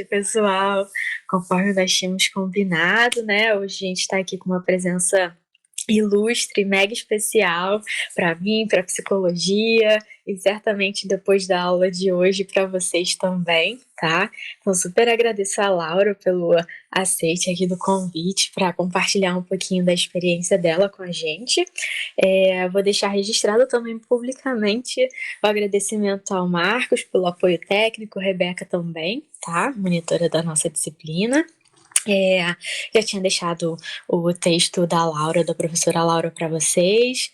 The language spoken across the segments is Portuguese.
noite, pessoal. Conforme nós tínhamos combinado, né? Hoje a gente está aqui com uma presença ilustre, mega especial para mim, para psicologia e certamente depois da aula de hoje para vocês também, tá? Então, super agradeço a Laura pelo aceite aqui do convite para compartilhar um pouquinho da experiência dela com a gente. Vou deixar registrado também publicamente o agradecimento ao Marcos pelo apoio técnico, Rebeca também, tá? Monitora da nossa disciplina. Já tinha deixado o texto da Laura, da professora Laura, para vocês.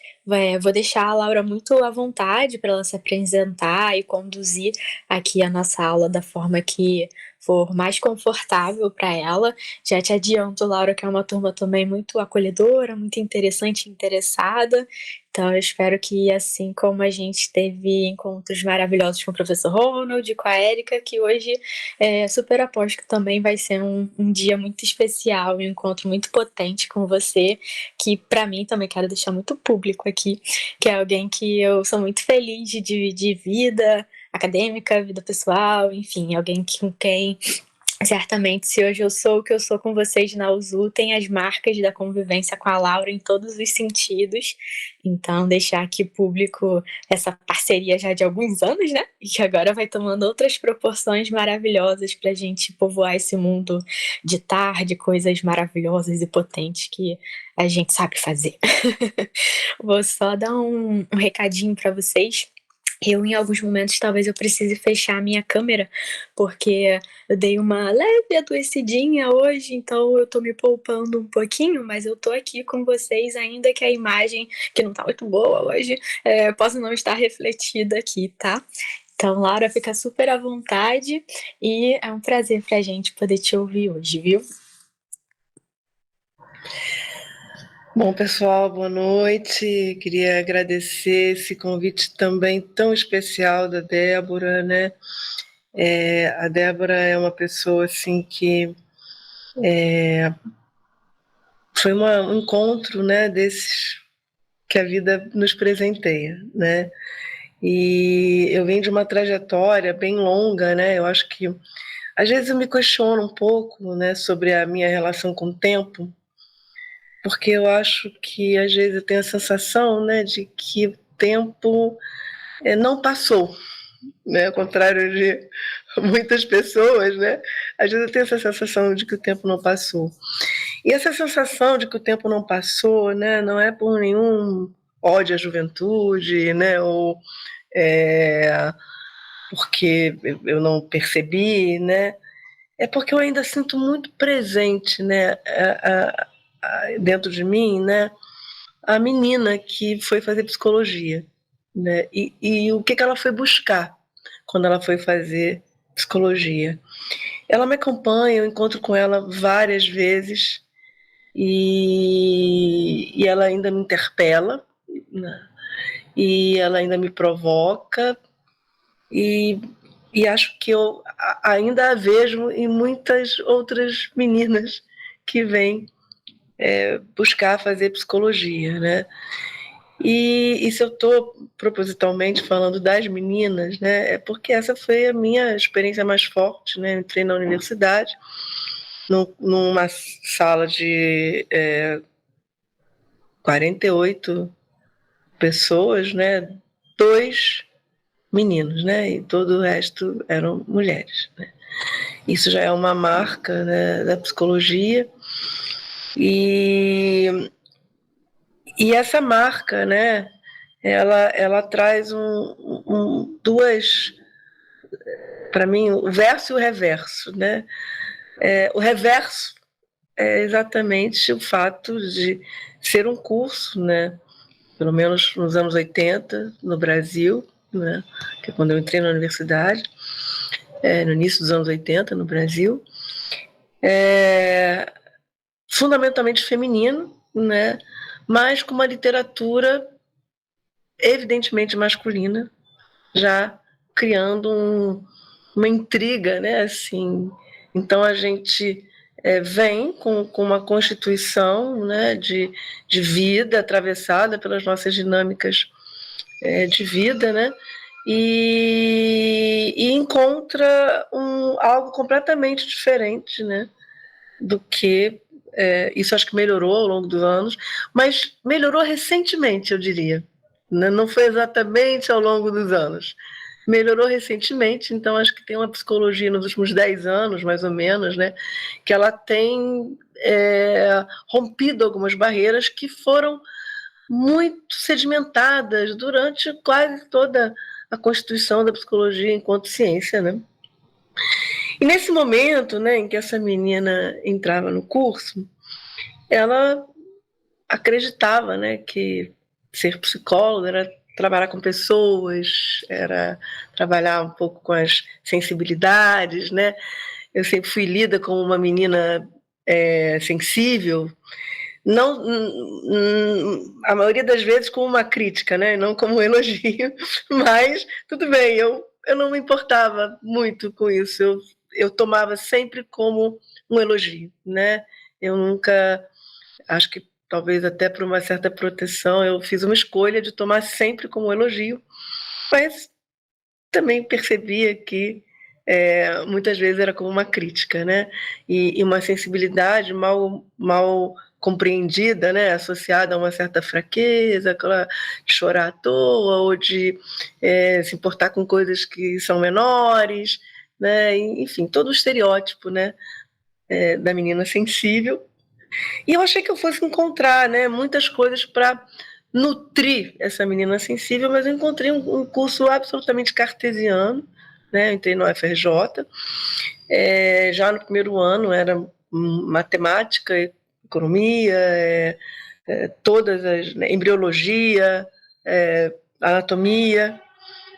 Vou deixar a Laura muito à vontade para ela se apresentar e conduzir aqui a nossa aula da forma que for mais confortável para ela. Já te adianto, Laura, que é uma turma também muito acolhedora, muito interessante e interessada. Então, eu espero que, assim como a gente teve encontros maravilhosos com o professor Ronald e com a Érica, que hoje super aposto que também vai ser um dia muito especial, um encontro muito potente com você, que para mim também quero deixar muito público aqui, que é alguém que eu sou muito feliz de dividir vida acadêmica, vida pessoal, enfim, alguém com quem certamente, se hoje eu sou o que eu sou com vocês na USU, tem as marcas da convivência com a Laura em todos os sentidos. Então, deixar aqui público essa parceria já de alguns anos, né? E que agora vai tomando outras proporções maravilhosas para a gente povoar esse mundo de tarde, coisas maravilhosas e potentes que a gente sabe fazer. Vou só dar um recadinho para vocês. Em alguns momentos, talvez eu precise fechar a minha câmera, porque eu dei uma leve adoecidinha hoje, então eu tô me poupando um pouquinho, mas eu tô aqui com vocês, ainda que a imagem, que não tá muito boa hoje, possa não estar refletida aqui, tá? Então, Laura, fica super à vontade e é um prazer pra gente poder te ouvir hoje, viu? Bom, pessoal, boa noite. Queria agradecer esse convite também tão especial da Débora, né? A Débora é uma pessoa assim que foi um encontro, né, desses que a vida nos presenteia, né? E eu venho de uma trajetória bem longa, né? Eu acho que às vezes eu me questiono um pouco, né, sobre a minha relação com o tempo, porque eu acho que às vezes eu tenho a sensação, né, de que o tempo não passou, né? Ao contrário de muitas pessoas, né? Às vezes eu tenho essa sensação de que o tempo não passou. E essa sensação de que o tempo não passou, né, não é por nenhum ódio à juventude, né, ou porque eu não percebi, né, é porque eu ainda sinto muito presente, né, dentro de mim, né, a menina que foi fazer psicologia, né, e o que ela foi buscar quando ela foi fazer psicologia. Ela me acompanha, eu encontro com ela várias vezes e ela ainda me interpela, né? E ela ainda me provoca e, e acho que eu ainda a vejo em muitas outras meninas que vêm buscar fazer psicologia, né? E se eu estou propositalmente falando das meninas, né, é porque essa foi a minha experiência mais forte, né? Eu entrei na universidade, numa sala de 48 pessoas, né? Dois meninos, né? E todo o resto eram mulheres, né? Isso já é uma marca, né, da psicologia. E essa marca, né, ela traz duas, para mim, o verso e o reverso, né? O reverso é exatamente o fato de ser um curso, né, pelo menos nos anos 80, no Brasil, né, que é quando eu entrei na universidade, no início dos anos 80, no Brasil, fundamentalmente feminino, né, mas com uma literatura evidentemente masculina, já criando uma intriga, né, assim. Então a gente vem com uma constituição, né, de vida atravessada pelas nossas dinâmicas de vida, né, e encontra algo completamente diferente, né, do que isso. Acho que melhorou ao longo dos anos, mas melhorou recentemente, eu diria. Não foi exatamente ao longo dos anos. Melhorou recentemente, então acho que tem uma psicologia nos últimos 10 anos, mais ou menos, né, que ela tem rompido algumas barreiras que foram muito sedimentadas durante quase toda a constituição da psicologia enquanto ciência, né? E nesse momento, né, em que essa menina entrava no curso, ela acreditava, né, que ser psicóloga era trabalhar com pessoas, era trabalhar um pouco com as sensibilidades, né? Eu sempre fui lida como uma menina sensível, não a maioria das vezes como uma crítica, né? Não como um elogio, mas tudo bem, eu não me importava muito com isso, eu tomava sempre como um elogio, né? Eu nunca, acho que talvez até por uma certa proteção, eu fiz uma escolha de tomar sempre como um elogio, mas também percebia que muitas vezes era como uma crítica, né? E uma sensibilidade mal compreendida, né? Associada a uma certa fraqueza, aquela de chorar à toa ou de se importar com coisas que são menores, né? Enfim, todo o estereótipo, né? Da menina sensível. E eu achei que eu fosse encontrar, né? Muitas coisas para nutrir essa menina sensível, mas eu encontrei um curso absolutamente cartesiano, né? Eu entrei no UFRJ, já no primeiro ano era matemática, economia, todas as, né, embriologia, anatomia.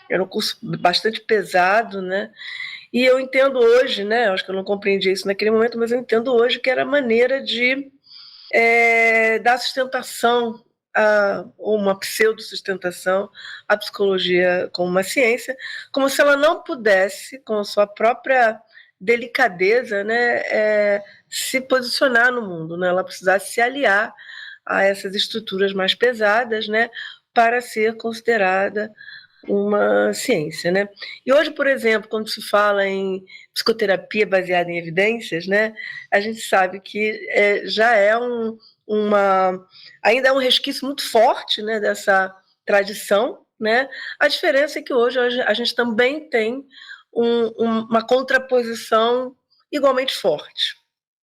Era um curso bastante pesado, né? E eu entendo hoje, né? Acho que eu não compreendi isso naquele momento, mas eu entendo hoje que era maneira de dar sustentação ou uma pseudo-sustentação à psicologia como uma ciência, como se ela não pudesse, com a sua própria delicadeza, né, se posicionar no mundo, né? Ela precisasse se aliar a essas estruturas mais pesadas, né, para ser considerada uma ciência, né? E hoje, por exemplo, quando se fala em psicoterapia baseada em evidências, né, a gente sabe que já é ainda é um resquício muito forte, né, dessa tradição, né? A diferença é que hoje a gente também tem uma contraposição igualmente forte,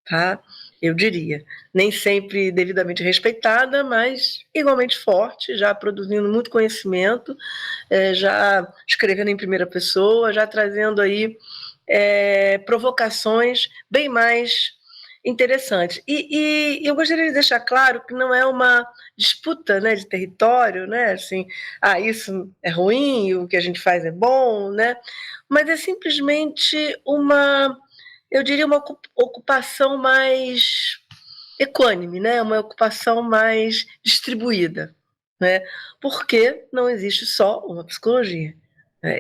tá? Eu diria, nem sempre devidamente respeitada, mas igualmente forte, já produzindo muito conhecimento, já escrevendo em primeira pessoa, já trazendo aí provocações bem mais interessantes. E eu gostaria de deixar claro que não é uma disputa, né, de território, né, assim, isso é ruim, o que a gente faz é bom, né, mas é simplesmente eu diria, uma ocupação mais equânime, né, uma ocupação mais distribuída, né, porque não existe só uma psicologia.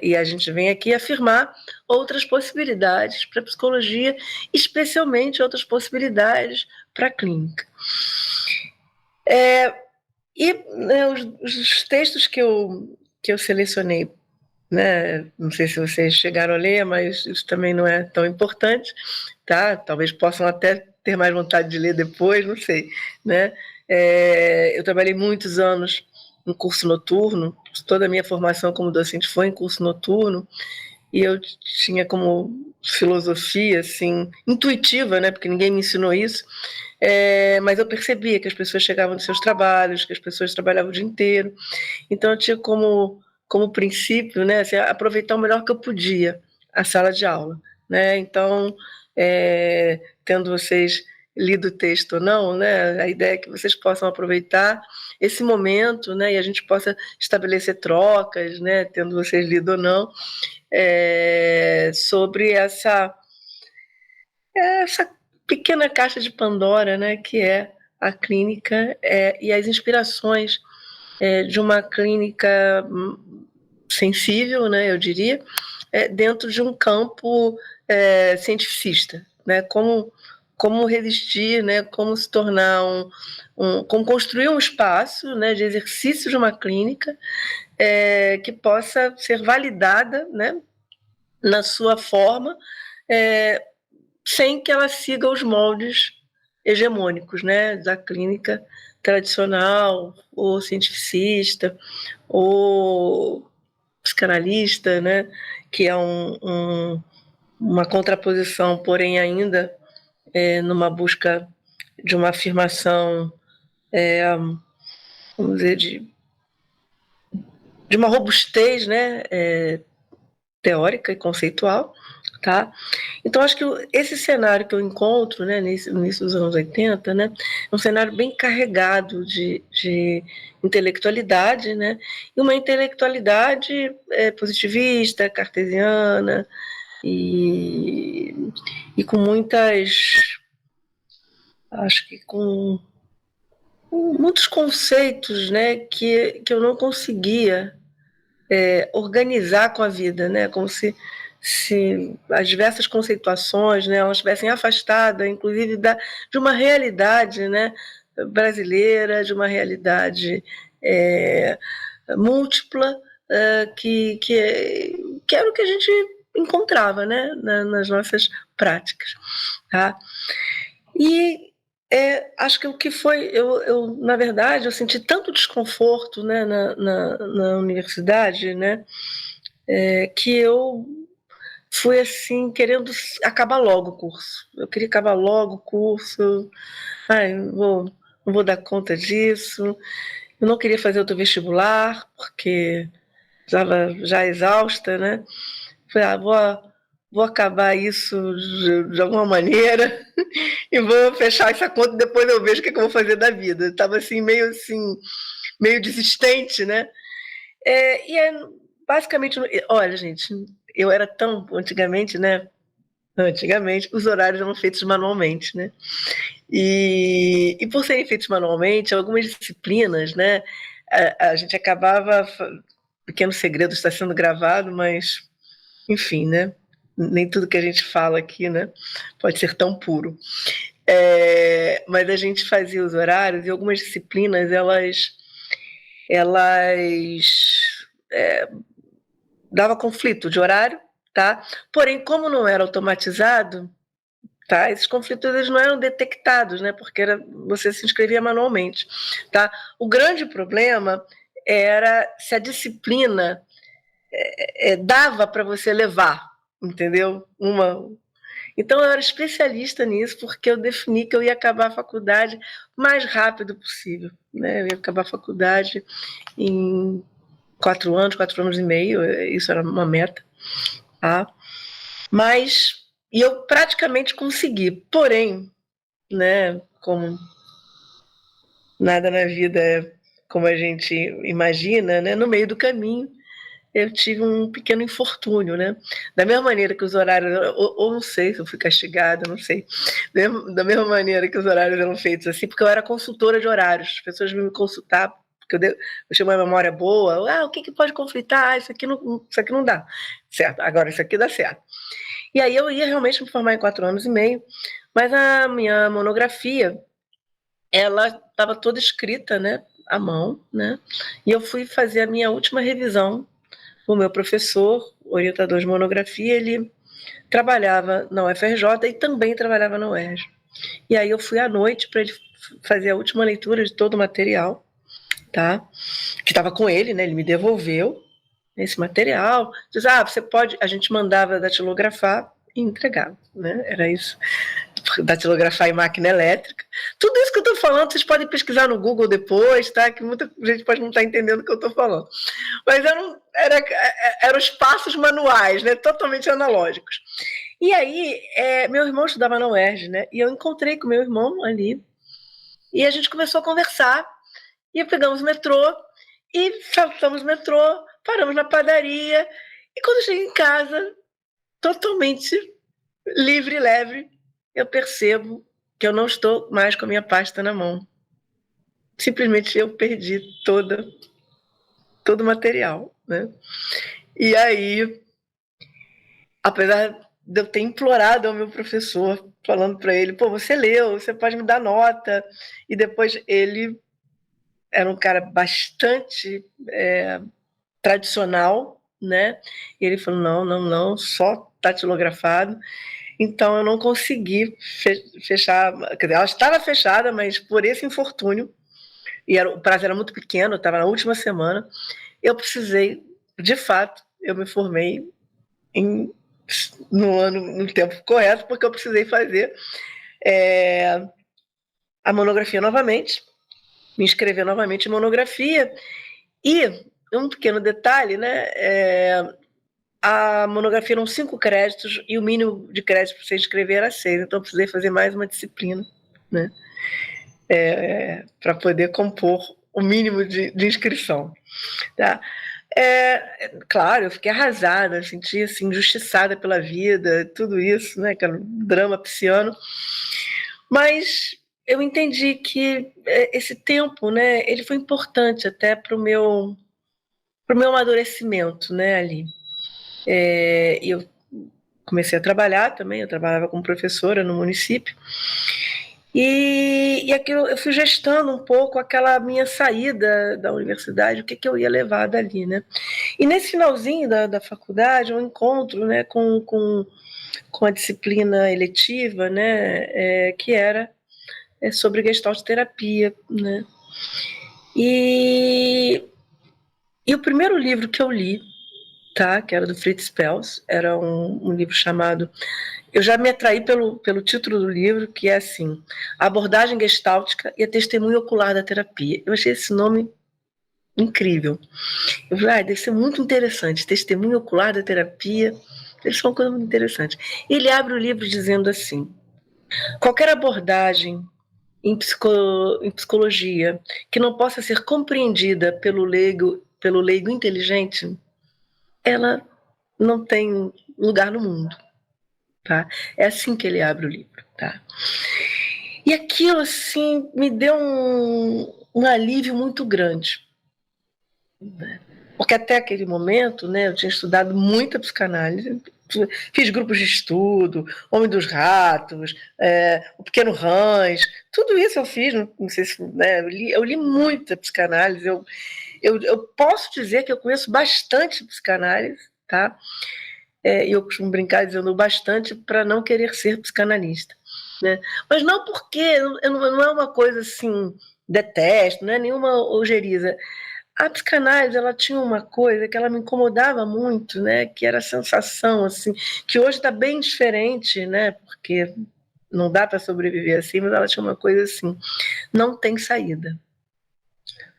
E a gente vem aqui afirmar outras possibilidades para a psicologia, especialmente outras possibilidades para a clínica. E né, os textos que eu selecionei, né, não sei se vocês chegaram a ler, mas isso também não é tão importante, tá? Talvez possam até ter mais vontade de ler depois, não sei, né? Eu trabalhei muitos anos em curso noturno, toda a minha formação como docente foi em curso noturno, e eu tinha como filosofia, assim, intuitiva, né, porque ninguém me ensinou isso, mas eu percebia que as pessoas chegavam dos seus trabalhos, que as pessoas trabalhavam o dia inteiro, então eu tinha como princípio, né, assim, aproveitar o melhor que eu podia a sala de aula, né, então, tendo vocês lido o texto ou não, né, a ideia é que vocês possam aproveitar esse momento, né, e a gente possa estabelecer trocas, né, tendo vocês lido ou não, sobre essa pequena caixa de Pandora, né, que é a clínica e as inspirações de uma clínica sensível, né, eu diria, dentro de um campo cientificista, né, como como resistir, né, como se tornar como construir um espaço, né, de exercício de uma clínica que possa ser validada, né, na sua forma, sem que ela siga os moldes hegemônicos, né, da clínica tradicional, ou cientificista, ou psicanalista, né, que é uma contraposição, porém ainda numa busca de uma afirmação, vamos dizer, de uma robustez, né, teórica e conceitual, tá? Então, acho que esse cenário que eu encontro, né, no início dos anos 80, né, é um cenário bem carregado de intelectualidade, né, e uma intelectualidade positivista, cartesiana, e com muitas, acho que com muitos conceitos, né, que eu não conseguia organizar com a vida, né, como se as diversas conceituações, né, elas estivessem afastadas, inclusive de uma realidade, né, brasileira, de uma realidade múltipla, que era o que a gente encontrava, né, nas nossas práticas, tá? E acho que o que foi, na verdade, eu senti tanto desconforto, né, na universidade, né, que eu fui assim querendo acabar logo o curso. Eu queria acabar logo o curso. Ai, não vou dar conta disso. Eu não queria fazer outro vestibular porque estava já exausta, né? Falei, vou acabar isso de alguma maneira e vou fechar essa conta e depois eu vejo o que eu vou fazer da vida. Estava assim, meio desistente, né? Basicamente, olha, gente, eu era tão, antigamente, né? Antigamente, os horários eram feitos manualmente, né? E por serem feitos manualmente, algumas disciplinas, né? A gente acabava. Pequeno segredo está sendo gravado, mas, enfim, né? Nem tudo que a gente fala aqui, né? Pode ser tão puro. Mas a gente fazia os horários e algumas disciplinas, elas dava conflito de horário, tá? Porém, como não era automatizado, tá? Esses conflitos eles não eram detectados, né? Porque você se inscrevia manualmente, tá? O grande problema era se a disciplina dava para você levar, entendeu? Então eu era especialista nisso porque eu defini que eu ia acabar a faculdade o mais rápido possível, né? Eu ia acabar a faculdade em 4 anos e meio, isso era uma meta, tá? Mas e eu praticamente consegui, porém, né, como nada na vida é como a gente imagina, né, no meio do caminho eu tive um pequeno infortúnio, né? Da mesma maneira que os horários, ou não sei se eu fui castigada, não sei. Da mesma maneira que os horários eram feitos assim, porque eu era consultora de horários, as pessoas vinham me consultar, porque eu tinha uma memória boa, o que pode conflitar? Isso aqui não dá certo, agora isso aqui dá certo. E aí eu ia realmente me formar em 4 anos e meio, mas a minha monografia, ela estava toda escrita, né, à mão, né? E eu fui fazer a minha última revisão. O meu professor, orientador de monografia, ele trabalhava na UFRJ e também trabalhava na UERJ. E aí eu fui à noite para ele fazer a última leitura de todo o material, tá? Que estava com ele, né? Ele me devolveu esse material. Diz, você pode. A gente mandava datilografar e entregava, né? Era isso. Datilografar em máquina elétrica. Tudo isso que eu estou falando, vocês podem pesquisar no Google depois, tá? Que muita gente pode não estar entendendo o que eu estou falando. Mas eram os passos manuais, né? Totalmente analógicos. E aí, meu irmão estudava na UERJ, né? E eu encontrei com meu irmão ali. E a gente começou a conversar. E pegamos o metrô. E saltamos o metrô. Paramos na padaria. E quando eu cheguei em casa, totalmente livre e leve, eu percebo que eu não estou mais com a minha pasta na mão. Simplesmente eu perdi todo o material, né? E aí, apesar de eu ter implorado ao meu professor falando para ele, pô, você leu, você pode me dar nota. E depois ele era um cara bastante tradicional, né? E ele falou, não, não, não, só datilografado. Então eu não consegui fechar, quer dizer, ela estava fechada, mas por esse infortúnio, e o prazo era muito pequeno, eu estava na última semana, eu precisei, de fato, eu me formei no tempo correto, porque eu precisei fazer a monografia novamente, me inscrever novamente em monografia, e um pequeno detalhe, né? A monografia eram 5 créditos e o mínimo de créditos para você inscrever era 6, então eu precisei fazer mais uma disciplina, né? Para poder compor o mínimo de inscrição. Tá? Claro, eu fiquei arrasada, senti assim, injustiçada pela vida, tudo isso, né? Aquele drama pisciano. Mas eu entendi que esse tempo, né, ele foi importante até para o meu amadurecimento, né, ali. Eu comecei a trabalhar também, eu trabalhava como professora no município, e aquilo, eu fui gestando um pouco aquela minha saída da universidade, o que eu ia levar dali, né? E nesse finalzinho da faculdade, um encontro, né, com a disciplina eletiva, né, que era sobre Gestalt terapia, né? E o primeiro livro que eu li, tá, que era do Fritz Perls, era um livro chamado... Eu já me atraí pelo título do livro, que é assim, A Abordagem Gestáltica e a Testemunha Ocular da Terapia. Eu achei esse nome incrível. Eu falei, deve ser muito interessante, Testemunha Ocular da Terapia, deve ser uma coisa muito interessante. Ele abre o livro dizendo assim, qualquer abordagem em psicologia que não possa ser compreendida pelo leigo inteligente, ela não tem lugar no mundo. Tá? É assim que ele abre o livro. Tá? E aquilo, assim, me deu um alívio muito grande. Né? Porque até aquele momento, né, eu tinha estudado muita psicanálise, fiz grupos de estudo, Homem dos Ratos, O Pequeno Hans, tudo isso eu fiz, não sei se, né, eu li muita psicanálise, eu posso dizer que eu conheço bastante psicanálise, tá? E eu costumo brincar dizendo bastante para não querer ser psicanalista, né? Mas não porque, não é uma coisa assim, detesto, não é nenhuma ojeriza. A psicanálise, ela tinha uma coisa que ela me incomodava muito, né? Que era a sensação, assim, que hoje está bem diferente, né? Porque não dá para sobreviver assim, mas ela tinha uma coisa assim, não tem saída.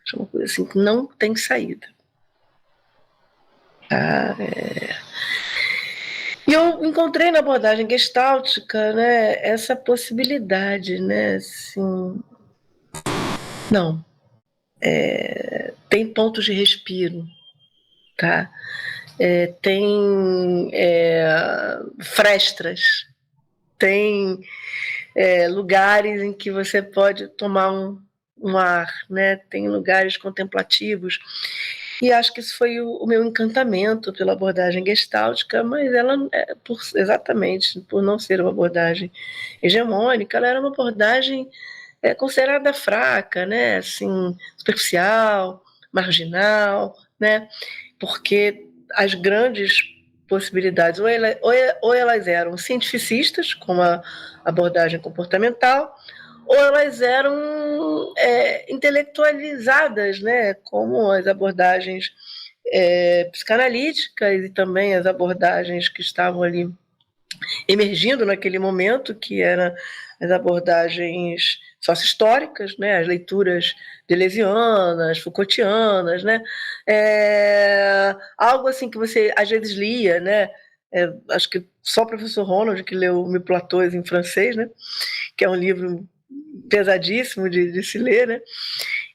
Tinha uma coisa assim, que não tem saída. E eu encontrei na abordagem gestáltica, né, essa possibilidade, né, assim, não, tem pontos de respiro, tá? Tem frestas, tem lugares em que você pode tomar um ar, né? Tem lugares contemplativos. E acho que isso foi o meu encantamento pela abordagem gestáltica, mas ela, exatamente por não ser uma abordagem hegemônica, ela era uma abordagem considerada fraca, né? Assim, superficial, marginal, né? Porque as grandes possibilidades, ou elas eram cientificistas, como a abordagem comportamental, ou elas eram intelectualizadas, né, como as abordagens psicanalíticas e também as abordagens que estavam ali emergindo naquele momento, que eram as abordagens sócio-históricas, né, as leituras deleuzianas, Foucaultianas, né, algo assim que você às vezes lia, né, acho que só o professor Ronald que leu Mil Platões em francês, né, que é um livro pesadíssimo de se ler, né,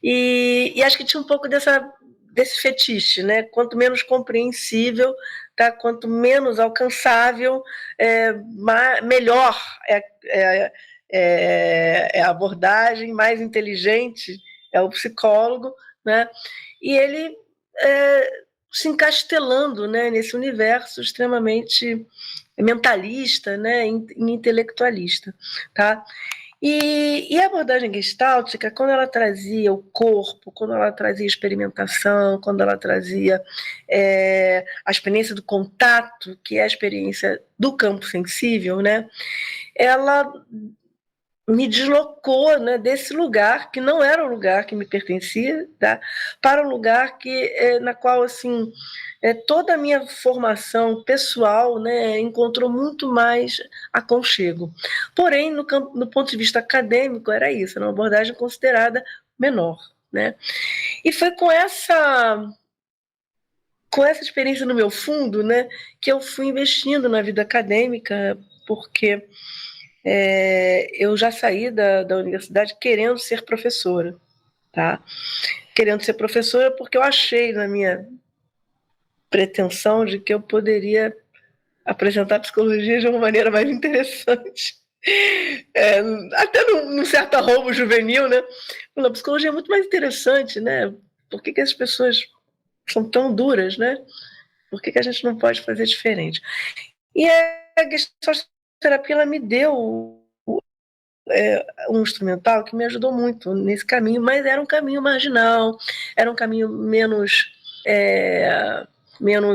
e acho que tinha um pouco desse fetiche, né, quanto menos compreensível, tá? Quanto menos alcançável, melhor é a abordagem, mais inteligente é o psicólogo, né? E ele se encastelando, né, nesse universo extremamente mentalista, né, intelectualista, tá? E a abordagem gestáltica, quando ela trazia o corpo, quando ela trazia experimentação, quando ela trazia a experiência do contato, que é a experiência do campo sensível, né, ela me deslocou, né, desse lugar que não era o lugar que me pertencia, tá, para um lugar que na qual assim toda a minha formação pessoal, né, encontrou muito mais aconchego. Porém, no ponto de vista acadêmico, era isso, era uma abordagem considerada menor, né? E foi com essa experiência no meu fundo, né, que eu fui investindo na vida acadêmica, porque eu já saí da universidade querendo ser professora, tá? Querendo ser professora porque eu achei na minha pretensão de que eu poderia apresentar a psicologia de uma maneira mais interessante. Até num certo arrobo juvenil, né? A psicologia é muito mais interessante, né? Por que as pessoas são tão duras, né? Por que a gente não pode fazer diferente? E a Gestalt terapia ela me deu um instrumental que me ajudou muito nesse caminho, mas era um caminho marginal, era um caminho menos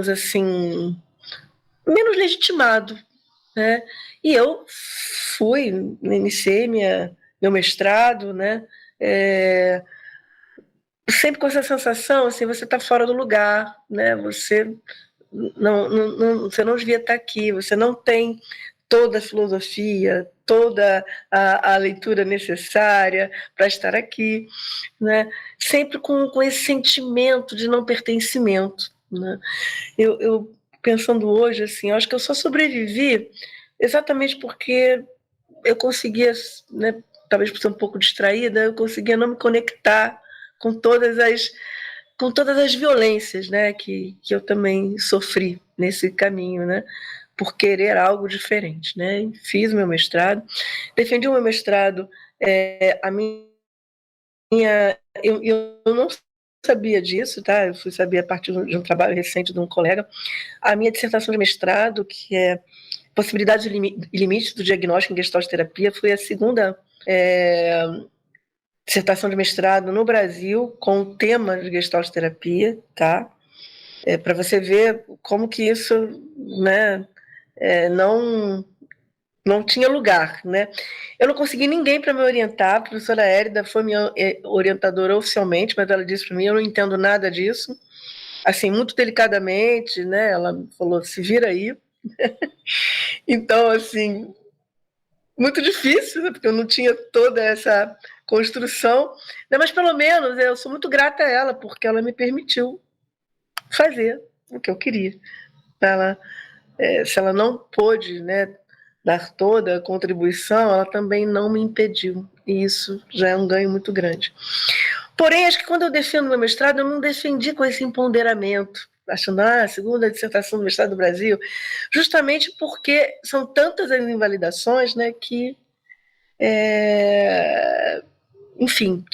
assim, menos legitimado, né? E eu iniciei meu mestrado, né? Sempre com essa sensação, assim, você está fora do lugar, né? Você não devia estar aqui, você não tem toda a filosofia, toda a leitura necessária para estar aqui, né? Sempre com esse sentimento de não pertencimento, né? Eu pensando hoje, assim, eu acho que eu só sobrevivi exatamente porque eu conseguia, né, talvez por ser um pouco distraída, eu conseguia não me conectar com todas as violências, né, que eu também sofri nesse caminho, né, por querer algo diferente, né. Fiz meu mestrado, defendi o meu mestrado, a minha, eu não sabia disso, tá? Eu fui saber a partir de um trabalho recente de um colega. A minha dissertação de mestrado, que é Possibilidades e Limites do Diagnóstico em Gestalt Terapia, foi a segunda dissertação de mestrado no Brasil com o tema de Gestalt Terapia, tá? Para você ver como que isso, né, não tinha lugar, né? Eu não consegui ninguém para me orientar. A professora Érida foi minha orientadora oficialmente, mas ela disse para mim: eu não entendo nada disso. Assim, muito delicadamente, né? Ela falou: se vira aí. Então, assim, muito difícil, né? Porque eu não tinha toda essa construção, né? Mas pelo menos eu sou muito grata a ela, porque ela me permitiu fazer o que eu queria. Ela, se ela não pôde, né, dar toda a contribuição, ela também não me impediu. E isso já é um ganho muito grande. Porém, acho que quando eu defendo meu mestrado, eu não defendi com esse empoderamento, achando, a segunda dissertação do mestrado do Brasil, justamente porque são tantas as invalidações, né, que, enfim,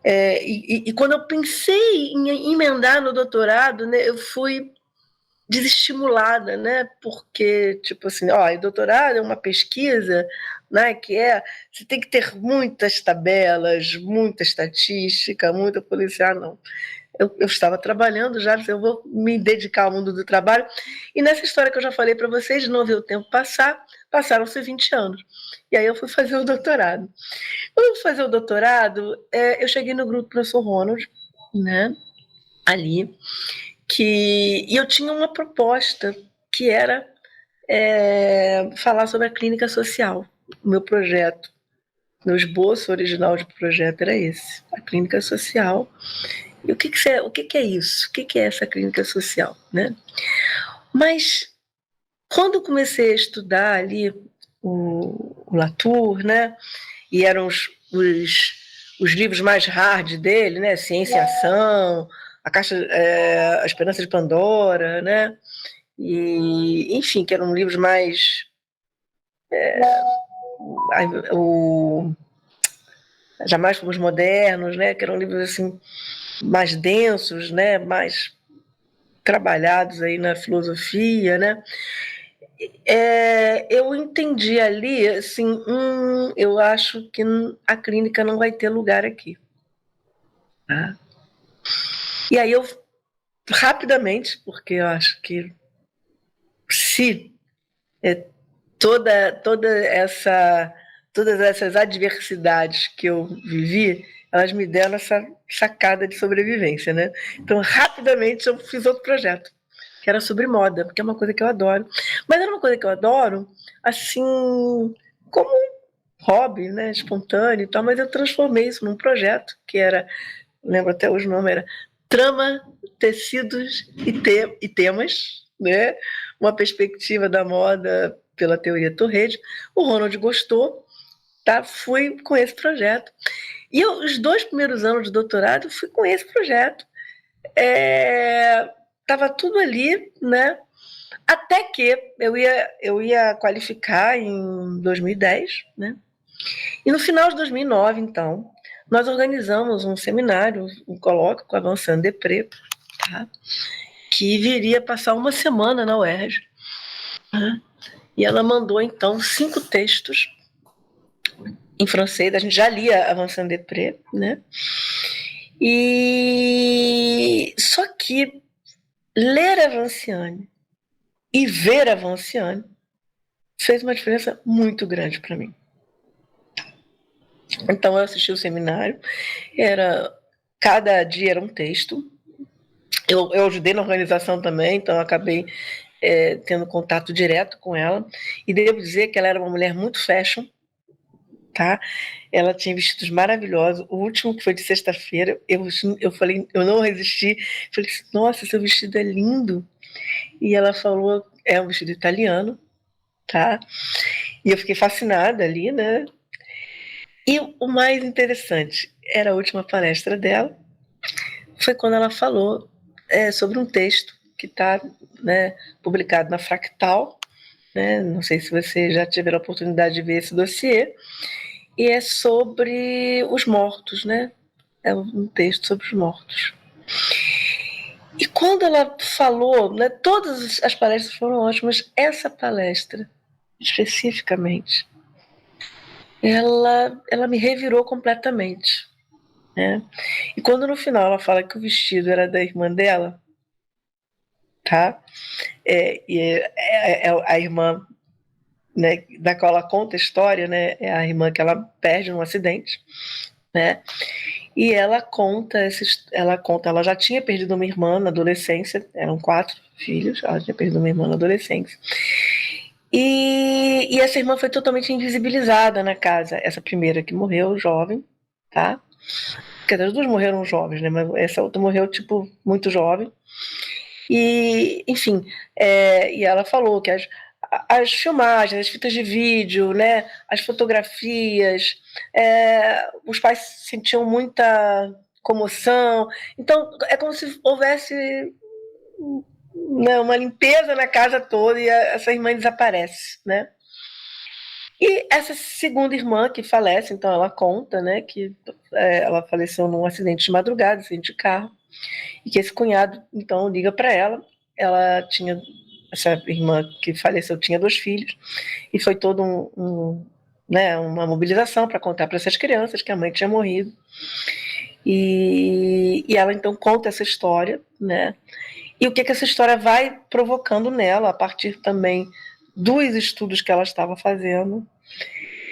e quando eu pensei em emendar no doutorado, né, eu fui desestimulada, né? Porque, tipo assim, ó, doutorado é uma pesquisa, né? Você tem que ter muitas tabelas, muita estatística, muita policial, não. Eu estava trabalhando já, eu vou me dedicar ao mundo do trabalho. E nessa história que eu já falei para vocês, de não ver o tempo passar, passaram-se 20 anos. E aí eu fui fazer o doutorado. Quando eu fui fazer o doutorado, eu cheguei no grupo do professor Ronald, né? Ali, e eu tinha uma proposta que era falar sobre a clínica social. O meu projeto, meu esboço original de projeto era esse, a clínica social. E o que é isso? O que é essa clínica social, né? Mas quando eu comecei a estudar ali o Latour, né? E eram os livros mais hard dele, né? Ciência em Ação, a Esperança de Pandora, né? E, enfim, que eram livros mais Jamais Fomos Modernos, né? Que eram livros assim mais densos, né? Mais trabalhados aí na filosofia, né? Eu entendi ali, assim, eu acho que a clínica não vai ter lugar aqui. Tá? E aí eu, rapidamente, porque eu acho que se todas essas adversidades que eu vivi, elas me deram essa sacada de sobrevivência, né? Então, rapidamente, eu fiz outro projeto, que era sobre moda, porque é uma coisa que eu adoro. Mas era uma coisa que eu adoro, assim, como um hobby, né? Espontâneo e tal, mas eu transformei isso num projeto, que era, lembro até hoje o nome, era Trama, Tecidos e Temas, né? Uma perspectiva da moda pela teoria Torrede. O Ronald gostou, tá? Fui com esse projeto. E os 2 primeiros anos de doutorado fui com esse projeto. Tava tudo ali, né? Até que eu ia qualificar em 2010, né? E no final de 2009, então, nós organizamos um seminário, um colóquio com a Vinciane Desprez, tá? Que viria passar uma semana na UERJ. Né? E ela mandou, então, 5 textos em francês. A gente já lia a Vinciane Desprez, né? E só que ler a Vinciane e ver a Vinciane fez uma diferença muito grande para mim. Então eu assisti o seminário, cada dia era um texto. Eu ajudei na organização também, então eu acabei tendo contato direto com ela. E devo dizer que ela era uma mulher muito fashion, tá? Ela tinha vestidos maravilhosos. O último, que foi de sexta-feira, eu falei, eu não resisti. Falei, nossa, seu vestido é lindo. E ela falou, é um vestido italiano, tá? E eu fiquei fascinada ali, né? E o mais interessante era a última palestra dela, foi quando ela falou sobre um texto que está, né, publicado na Fractal, né? Não sei se você já tiver a oportunidade de ver esse dossiê, e é sobre os mortos, né? É um texto sobre os mortos. E quando ela falou, né, todas as palestras foram ótimas, essa palestra, especificamente, ela me revirou completamente. Né? E quando no final ela fala que o vestido era da irmã dela, tá? A irmã, né, da qual ela conta a história, né? É a irmã que ela perde num acidente, né? E ela já tinha perdido uma irmã na adolescência, eram 4 filhos, ela tinha perdido uma irmã na adolescência. E essa irmã foi totalmente invisibilizada na casa, essa primeira que morreu jovem, tá? Quer dizer, as 2 morreram jovens, né? Mas essa outra morreu, tipo, muito jovem. E, enfim, e ela falou que as filmagens, as fitas de vídeo, né, as fotografias, os pais sentiam muita comoção. Então, é como se houvesse, né, uma limpeza na casa toda e essa irmã desaparece, né? E essa segunda irmã que falece, então ela conta, né, que ela faleceu num acidente de madrugada, acidente de carro, e que esse cunhado, então, liga para ela. Ela tinha, essa irmã que faleceu tinha 2 filhos, e foi todo né, uma mobilização para contar para essas crianças que a mãe tinha morrido. E ela, então, conta essa história, né? E o que essa história vai provocando nela, a partir também dos estudos que ela estava fazendo.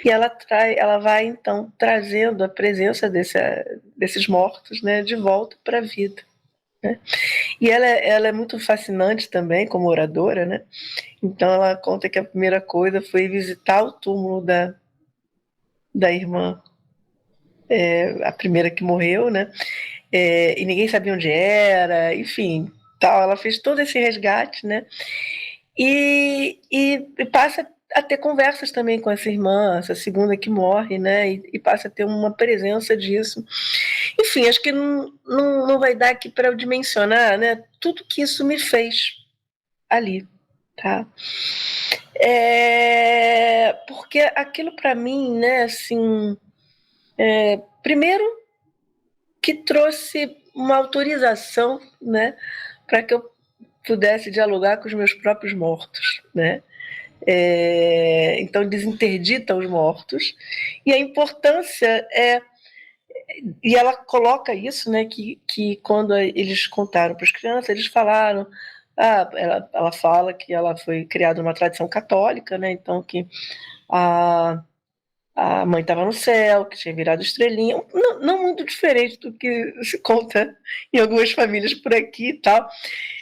E ela vai, então, trazendo a presença desses mortos, né, de volta para a vida. Né? E ela é muito fascinante também como oradora, né? Então ela conta que a primeira coisa foi visitar o túmulo da irmã, a primeira que morreu, né? E ninguém sabia onde era, enfim, tal. Ela fez todo esse resgate, né? E passa a ter conversas também com essa irmã, essa segunda que morre, né? E passa a ter uma presença disso. Enfim, acho que não vai dar aqui para eu dimensionar, né, tudo que isso me fez ali, tá? Porque aquilo para mim, né, assim, primeiro que trouxe uma autorização, né, para que eu pudesse dialogar com os meus próprios mortos, né? Então desinterdita os mortos, e a importância e ela coloca isso, né, que quando eles contaram para as crianças, eles falaram, ela fala que ela foi criada numa tradição católica, né, então que a, a mãe estava no céu, que tinha virado estrelinha, não muito diferente do que se conta em algumas famílias por aqui e tal.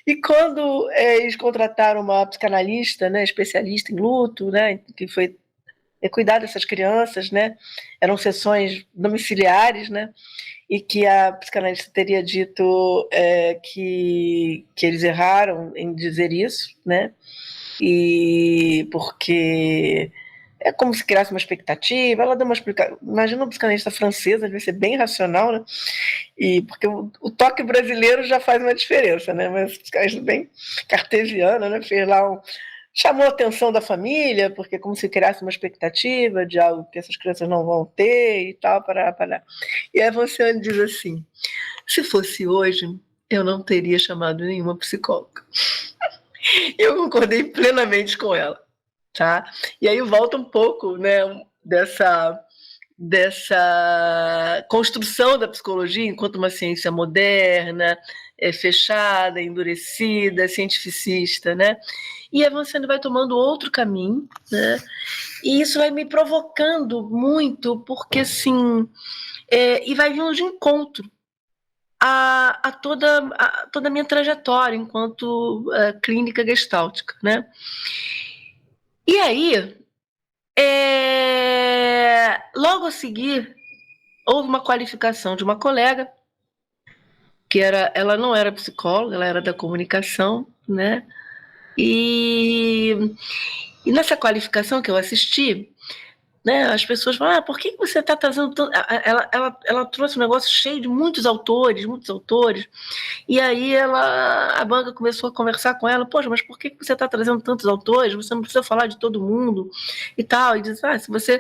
E quando eles contrataram uma psicanalista, né, especialista em luto, né, que foi cuidar dessas crianças, né, eram sessões domiciliares, né, e que a psicanalista teria dito que eles erraram em dizer isso, né, e porque é como se criasse uma expectativa. Ela deu uma explicação. Imagina uma psicanalista francesa, deve ser bem racional, né? E porque o toque brasileiro já faz uma diferença, né? Mas psicanalista bem cartesiana, né? Fez lá chamou a atenção da família, porque como se criasse uma expectativa de algo que essas crianças não vão ter e tal, para. E a Evanciane diz assim: se fosse hoje, eu não teria chamado nenhuma psicóloga. E eu concordei plenamente com ela. Tá? E aí volta um pouco, né, dessa construção da psicologia enquanto uma ciência moderna, fechada, endurecida, cientificista, né? E avançando vai tomando outro caminho, né? E isso vai me provocando muito, porque assim, e vai vindo de encontro a toda a minha trajetória enquanto clínica gestáltica, né? E aí, logo a seguir, houve uma qualificação de uma colega, que ela não era psicóloga, ela era da comunicação, né? E nessa qualificação que eu assisti, né, as pessoas falam, por que você está trazendo tanto... Ela trouxe um negócio cheio de muitos autores, e aí a banca começou a conversar com ela, poxa, mas por que você está trazendo tantos autores? Você não precisa falar de todo mundo e tal. E diz, se você...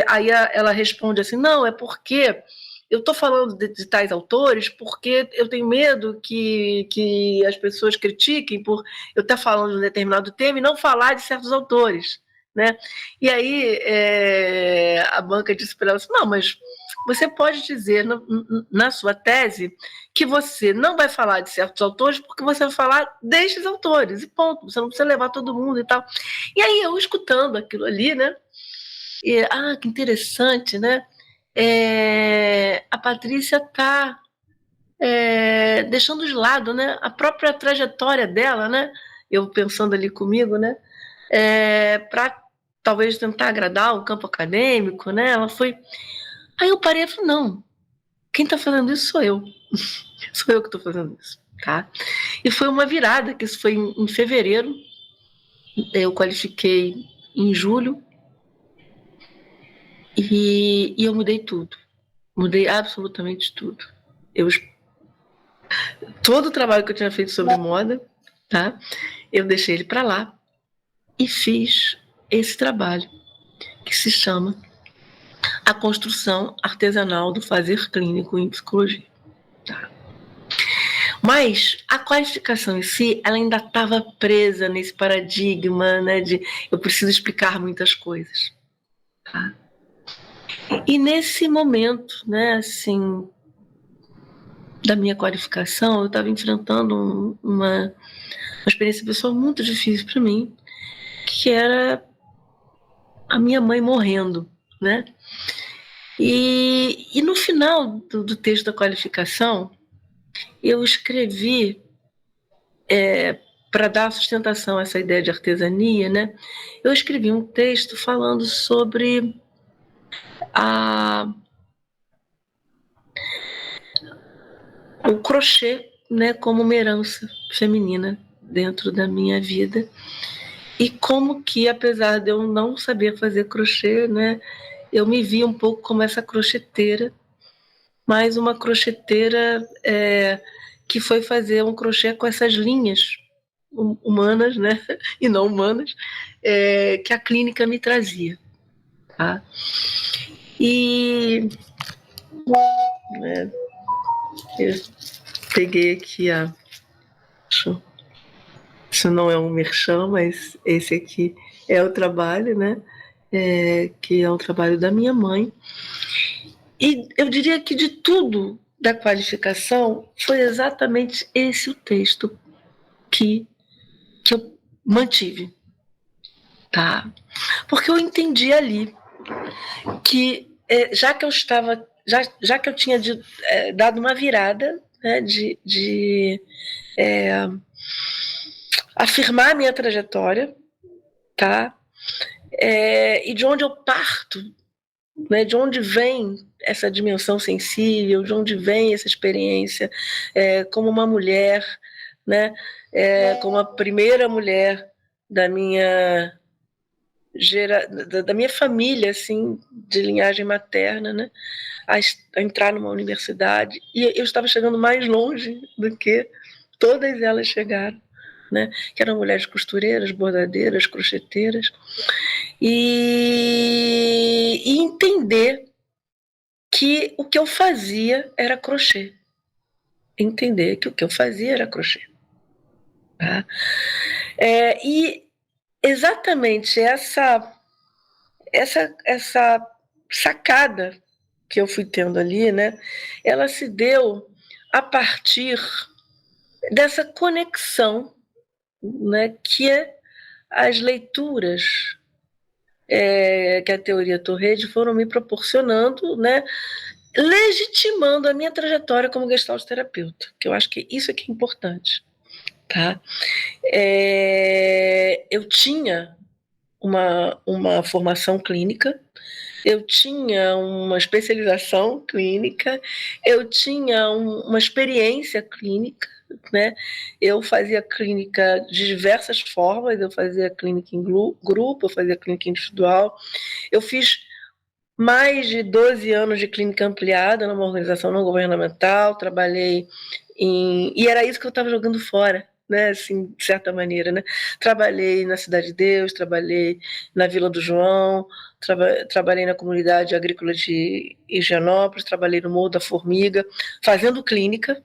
Aí ela responde assim, não, é porque eu estou falando de tais autores porque eu tenho medo que as pessoas critiquem por eu estar falando de um determinado tema e não falar de certos autores, né? E aí a banca disse para ela assim, não, mas você pode dizer na sua tese que você não vai falar de certos autores porque você vai falar destes autores, e ponto, você não precisa levar todo mundo e tal. E aí eu escutando aquilo ali, né? Que interessante, né? A Patrícia está deixando de lado, né, a própria trajetória dela, né? Eu pensando ali comigo, né? Para talvez tentar agradar o campo acadêmico, né? Ela foi. Aí eu parei e falei, não, quem está fazendo isso sou eu. Sou eu que estou fazendo isso, tá? E foi uma virada, que isso foi em fevereiro, eu qualifiquei em julho, e eu mudei tudo. Mudei absolutamente tudo. Todo o trabalho que eu tinha feito sobre moda, tá? Eu deixei ele para lá e fiz esse trabalho que se chama a construção artesanal do fazer clínico em psicologia. Tá? Mas a qualificação em si, ela ainda estava presa nesse paradigma, né, de eu preciso explicar muitas coisas. Tá? E nesse momento, né, assim, da minha qualificação, eu estava enfrentando uma experiência pessoal muito difícil para mim, que era a minha mãe morrendo, né? E no final do texto da qualificação, eu escrevi, para dar sustentação a essa ideia de artesania, né? Eu escrevi um texto falando sobre o crochê, né, como uma herança feminina dentro da minha vida, e como que, apesar de eu não saber fazer crochê, né, eu me via um pouco como essa crocheteira, mas uma crocheteira que foi fazer um crochê com essas linhas humanas, né, e não humanas, que a clínica me trazia. Tá? E eu peguei aqui isso não é um merchan, mas esse aqui é o trabalho, né? Que é um trabalho da minha mãe. E eu diria que de tudo da qualificação foi exatamente esse o texto que eu mantive, tá? Porque eu entendi ali que já que eu estava, já que eu tinha dado uma virada, né, de afirmar a minha trajetória, tá? E de onde eu parto, né, de onde vem essa dimensão sensível, de onde vem essa experiência como uma mulher, né, como a primeira mulher da minha da minha família, assim, de linhagem materna, né, a entrar numa universidade, e eu estava chegando mais longe do que todas elas chegaram, né, que eram mulheres costureiras, bordadeiras, crocheteiras, e entender que o que eu fazia era crochê. Entender que o que eu fazia era crochê. Tá? E exatamente essa sacada que eu fui tendo ali, né, ela se deu a partir dessa conexão, né, que as leituras que a teoria Torrede foram me proporcionando, né, legitimando a minha trajetória como gestalt terapeuta, que eu acho que isso é que é importante. Tá? Eu tinha uma formação clínica, eu tinha uma especialização clínica, eu tinha uma experiência clínica, né? Eu fazia clínica de diversas formas, eu fazia clínica em grupo, eu fazia clínica individual, eu fiz mais de 12 anos de clínica ampliada numa organização não governamental, trabalhei e era isso que eu estava jogando fora, né, assim, de certa maneira, né? Trabalhei na Cidade de Deus, trabalhei na Vila do João, trabalhei na comunidade agrícola de Higienópolis, trabalhei no Morro da Formiga, fazendo clínica,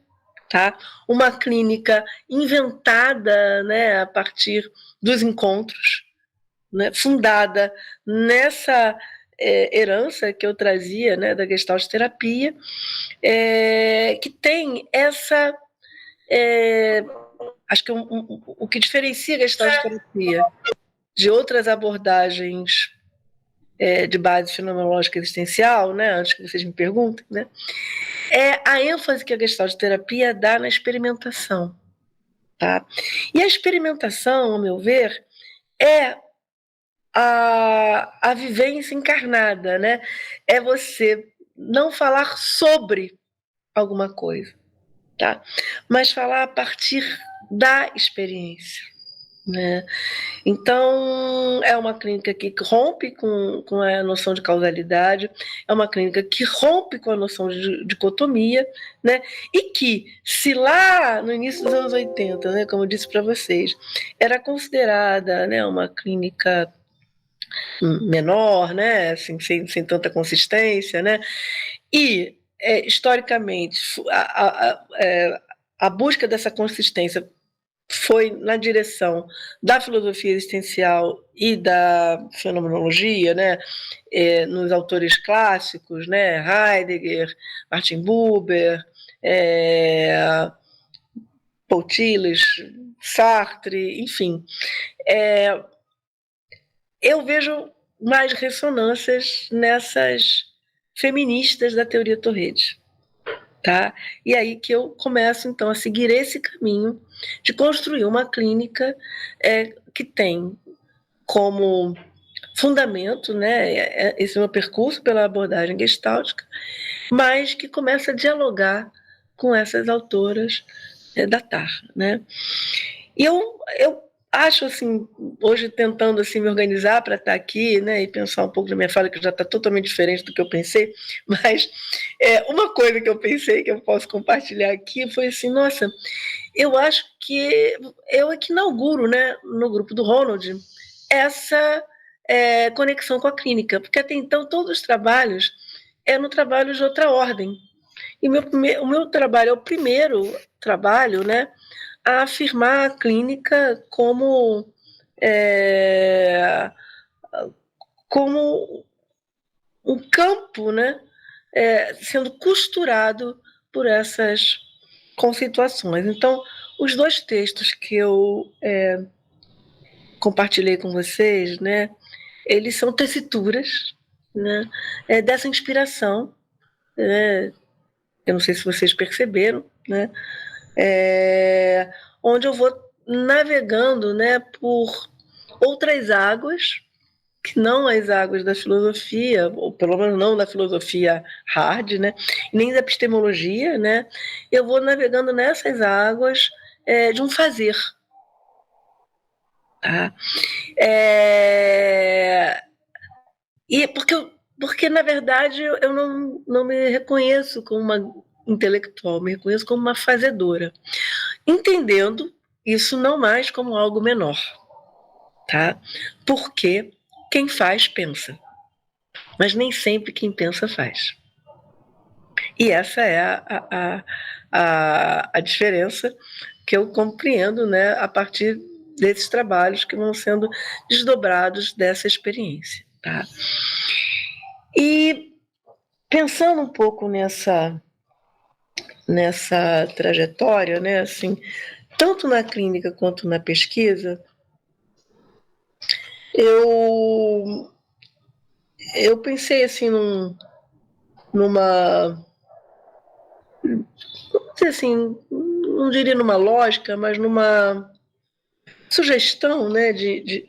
tá? Uma clínica inventada, né, a partir dos encontros, né, fundada nessa herança que eu trazia, né, da Gestalt terapia, que tem essa acho que o que diferencia a Gestalt terapia de outras abordagens de base fenomenológica existencial, né, antes que vocês me perguntem, né, é a ênfase que a Gestalt terapia dá na experimentação, tá? E a experimentação, ao meu ver, é a vivência encarnada, né? É você não falar sobre alguma coisa, tá? Mas falar a partir da experiência, né? Então, é uma clínica que rompe com a noção de causalidade, é uma clínica que rompe com a noção de dicotomia, né? E que, se lá no início dos anos 80, né, como eu disse para vocês, era considerada, né, uma clínica menor, né, assim, sem tanta consistência, né, e historicamente a busca dessa consistência foi na direção da filosofia existencial e da fenomenologia, né, nos autores clássicos, né, Heidegger, Martin Buber, Paul Tillich, Sartre, enfim. Eu vejo mais ressonâncias nessas feministas da teoria Torrede, tá? E aí que eu começo, então, a seguir esse caminho de construir uma clínica que tem como fundamento, né, esse meu percurso pela abordagem gestáltica, mas que começa a dialogar com essas autoras da Tarra, né? E eu acho, assim, hoje tentando assim, me organizar para estar aqui, né, e pensar um pouco na minha fala, que já está totalmente diferente do que eu pensei, mas uma coisa que eu pensei, que eu posso compartilhar aqui, foi assim, nossa, eu acho que eu é que inauguro, né, no grupo do Ronald, essa conexão com a clínica, porque até então todos os trabalhos no trabalho de outra ordem. E o meu trabalho é o primeiro trabalho, né, a afirmar a clínica como um campo, né, sendo costurado por essas conceituações. Então, os dois textos que eu compartilhei com vocês, né, eles são tessituras, né, dessa inspiração, né, eu não sei se vocês perceberam, né, onde eu vou navegando, né, por outras águas, que não as águas da filosofia, ou pelo menos não da filosofia hard, né, nem da epistemologia, né, eu vou navegando nessas águas de um fazer. Tá? E porque, na verdade, eu não me reconheço como uma intelectual, me reconheço como uma fazedora, entendendo isso não mais como algo menor, tá? Porque quem faz, pensa. Mas nem sempre quem pensa, faz. E essa é a diferença que eu compreendo, né, a partir desses trabalhos que vão sendo desdobrados dessa experiência, tá? E pensando um pouco nessa trajetória, né, assim, tanto na clínica quanto na pesquisa, eu pensei assim numa, vamos dizer assim, não diria numa lógica, mas numa sugestão, né, de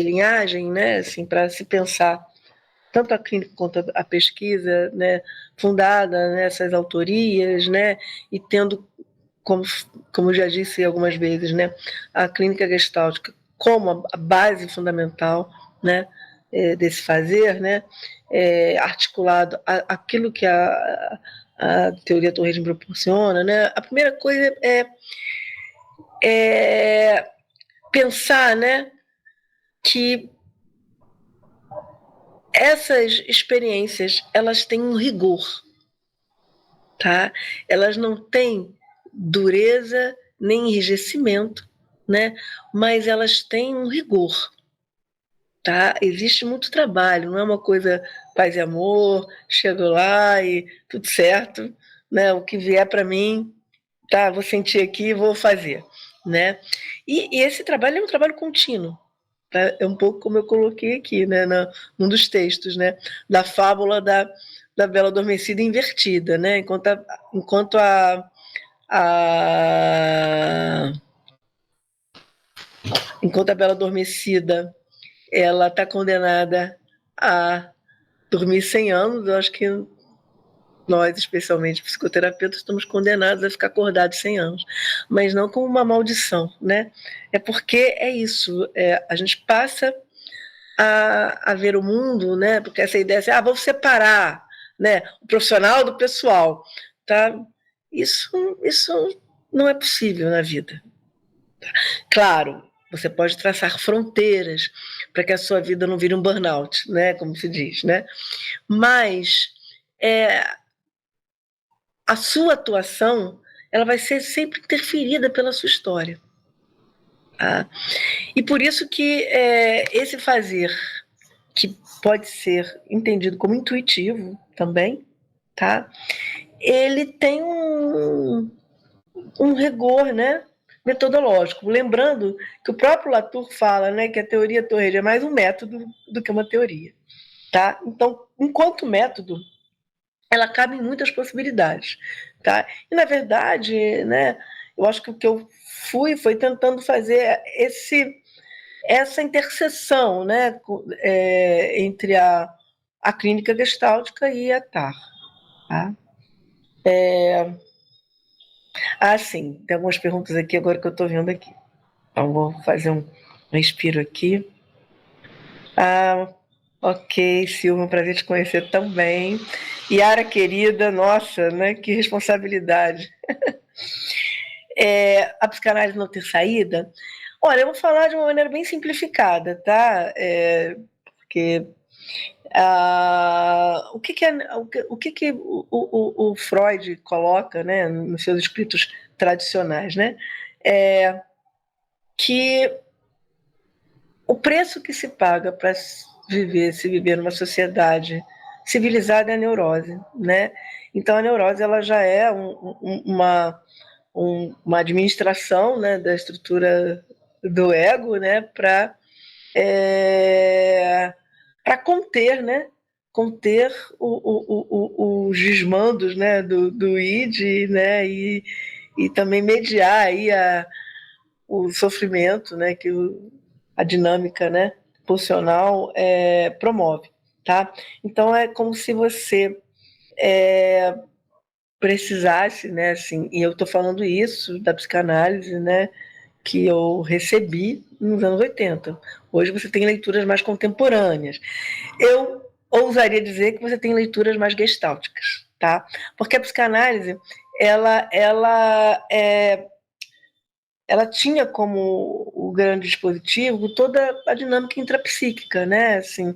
linhagem, né, assim, para se pensar tanto a clínica quanto a pesquisa, né, fundada nessas autorias, né, e tendo como já disse algumas vezes, né, a clínica gestáltica como a base fundamental, né, desse fazer, né, articulado aquilo que a teoria Torres proporciona, né. A primeira coisa é pensar, né, que essas experiências elas têm um rigor, tá? Elas não têm dureza nem enrijecimento, né? Mas elas têm um rigor, tá? Existe muito trabalho, não é uma coisa paz e amor, chego lá e tudo certo, né? O que vier para mim, tá? Vou sentir aqui e vou fazer, né? E esse trabalho é um trabalho contínuo. Tá? É um pouco como eu coloquei aqui, né, num dos textos, né, da fábula da Bela Adormecida invertida, né, enquanto a enquanto a Bela Adormecida ela está condenada a dormir 100 anos, eu acho que nós, especialmente psicoterapeutas, estamos condenados a ficar acordados 100 anos, mas não como uma maldição, né? É porque é isso, a gente passa a ver o mundo, né? Porque essa ideia assim, vamos separar, né? O profissional do pessoal, tá? Isso não é possível na vida. Claro, você pode traçar fronteiras para que a sua vida não vire um burnout, né? Como se diz, né? Mas a sua atuação ela vai ser sempre interferida pela sua história. Tá? E por isso que esse fazer, que pode ser entendido como intuitivo também, tá? Ele tem um rigor, né, metodológico. Lembrando que o próprio Latour fala, né, que a teoria Torres é mais um método do que uma teoria. Tá? Então, enquanto método, ela cabe em muitas possibilidades. Tá? E, na verdade, né, eu acho que o que eu foi tentando fazer essa interseção, né, entre a clínica gestáltica e a TAR. Tá? Sim, tem algumas perguntas aqui agora que eu estou vendo aqui. Então, vou fazer um respiro aqui. Ok, Silva, um prazer te conhecer também. Yara, querida, nossa, né, que responsabilidade. A psicanálise não ter saída? Olha, eu vou falar de uma maneira bem simplificada, tá? Porque o que o Freud coloca, né, nos seus escritos tradicionais, né? Que o preço que se paga para se viver numa sociedade civilizada é a neurose, né? Então a neurose ela já é uma administração, né, da estrutura do ego, né, para conter, né, conter os desmandos, né, do id, né, e também mediar aí o sofrimento, né, que a dinâmica, né, pulsional promove, tá? Então é como se você precisasse, né, assim, e eu estou falando isso da psicanálise, né, que eu recebi nos anos 80. Hoje você tem leituras mais contemporâneas. Eu ousaria dizer que você tem leituras mais gestálticas, tá? Porque a psicanálise, ela tinha como o grande dispositivo toda a dinâmica intrapsíquica, né? Assim,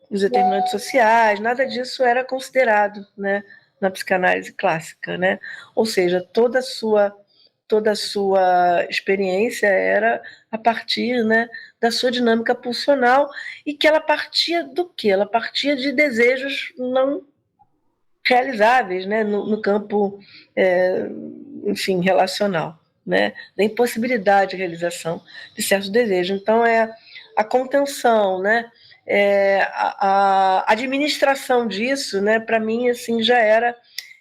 os determinantes sociais, nada disso era considerado, né, na psicanálise clássica, né? Ou seja, toda a sua experiência era a partir, né, da sua dinâmica pulsional e que ela partia do quê? Ela partia de desejos não realizáveis, né, no campo, enfim, relacional, né, da impossibilidade de realização de certos desejos. Então a contenção, né, a administração disso, né, para mim assim já era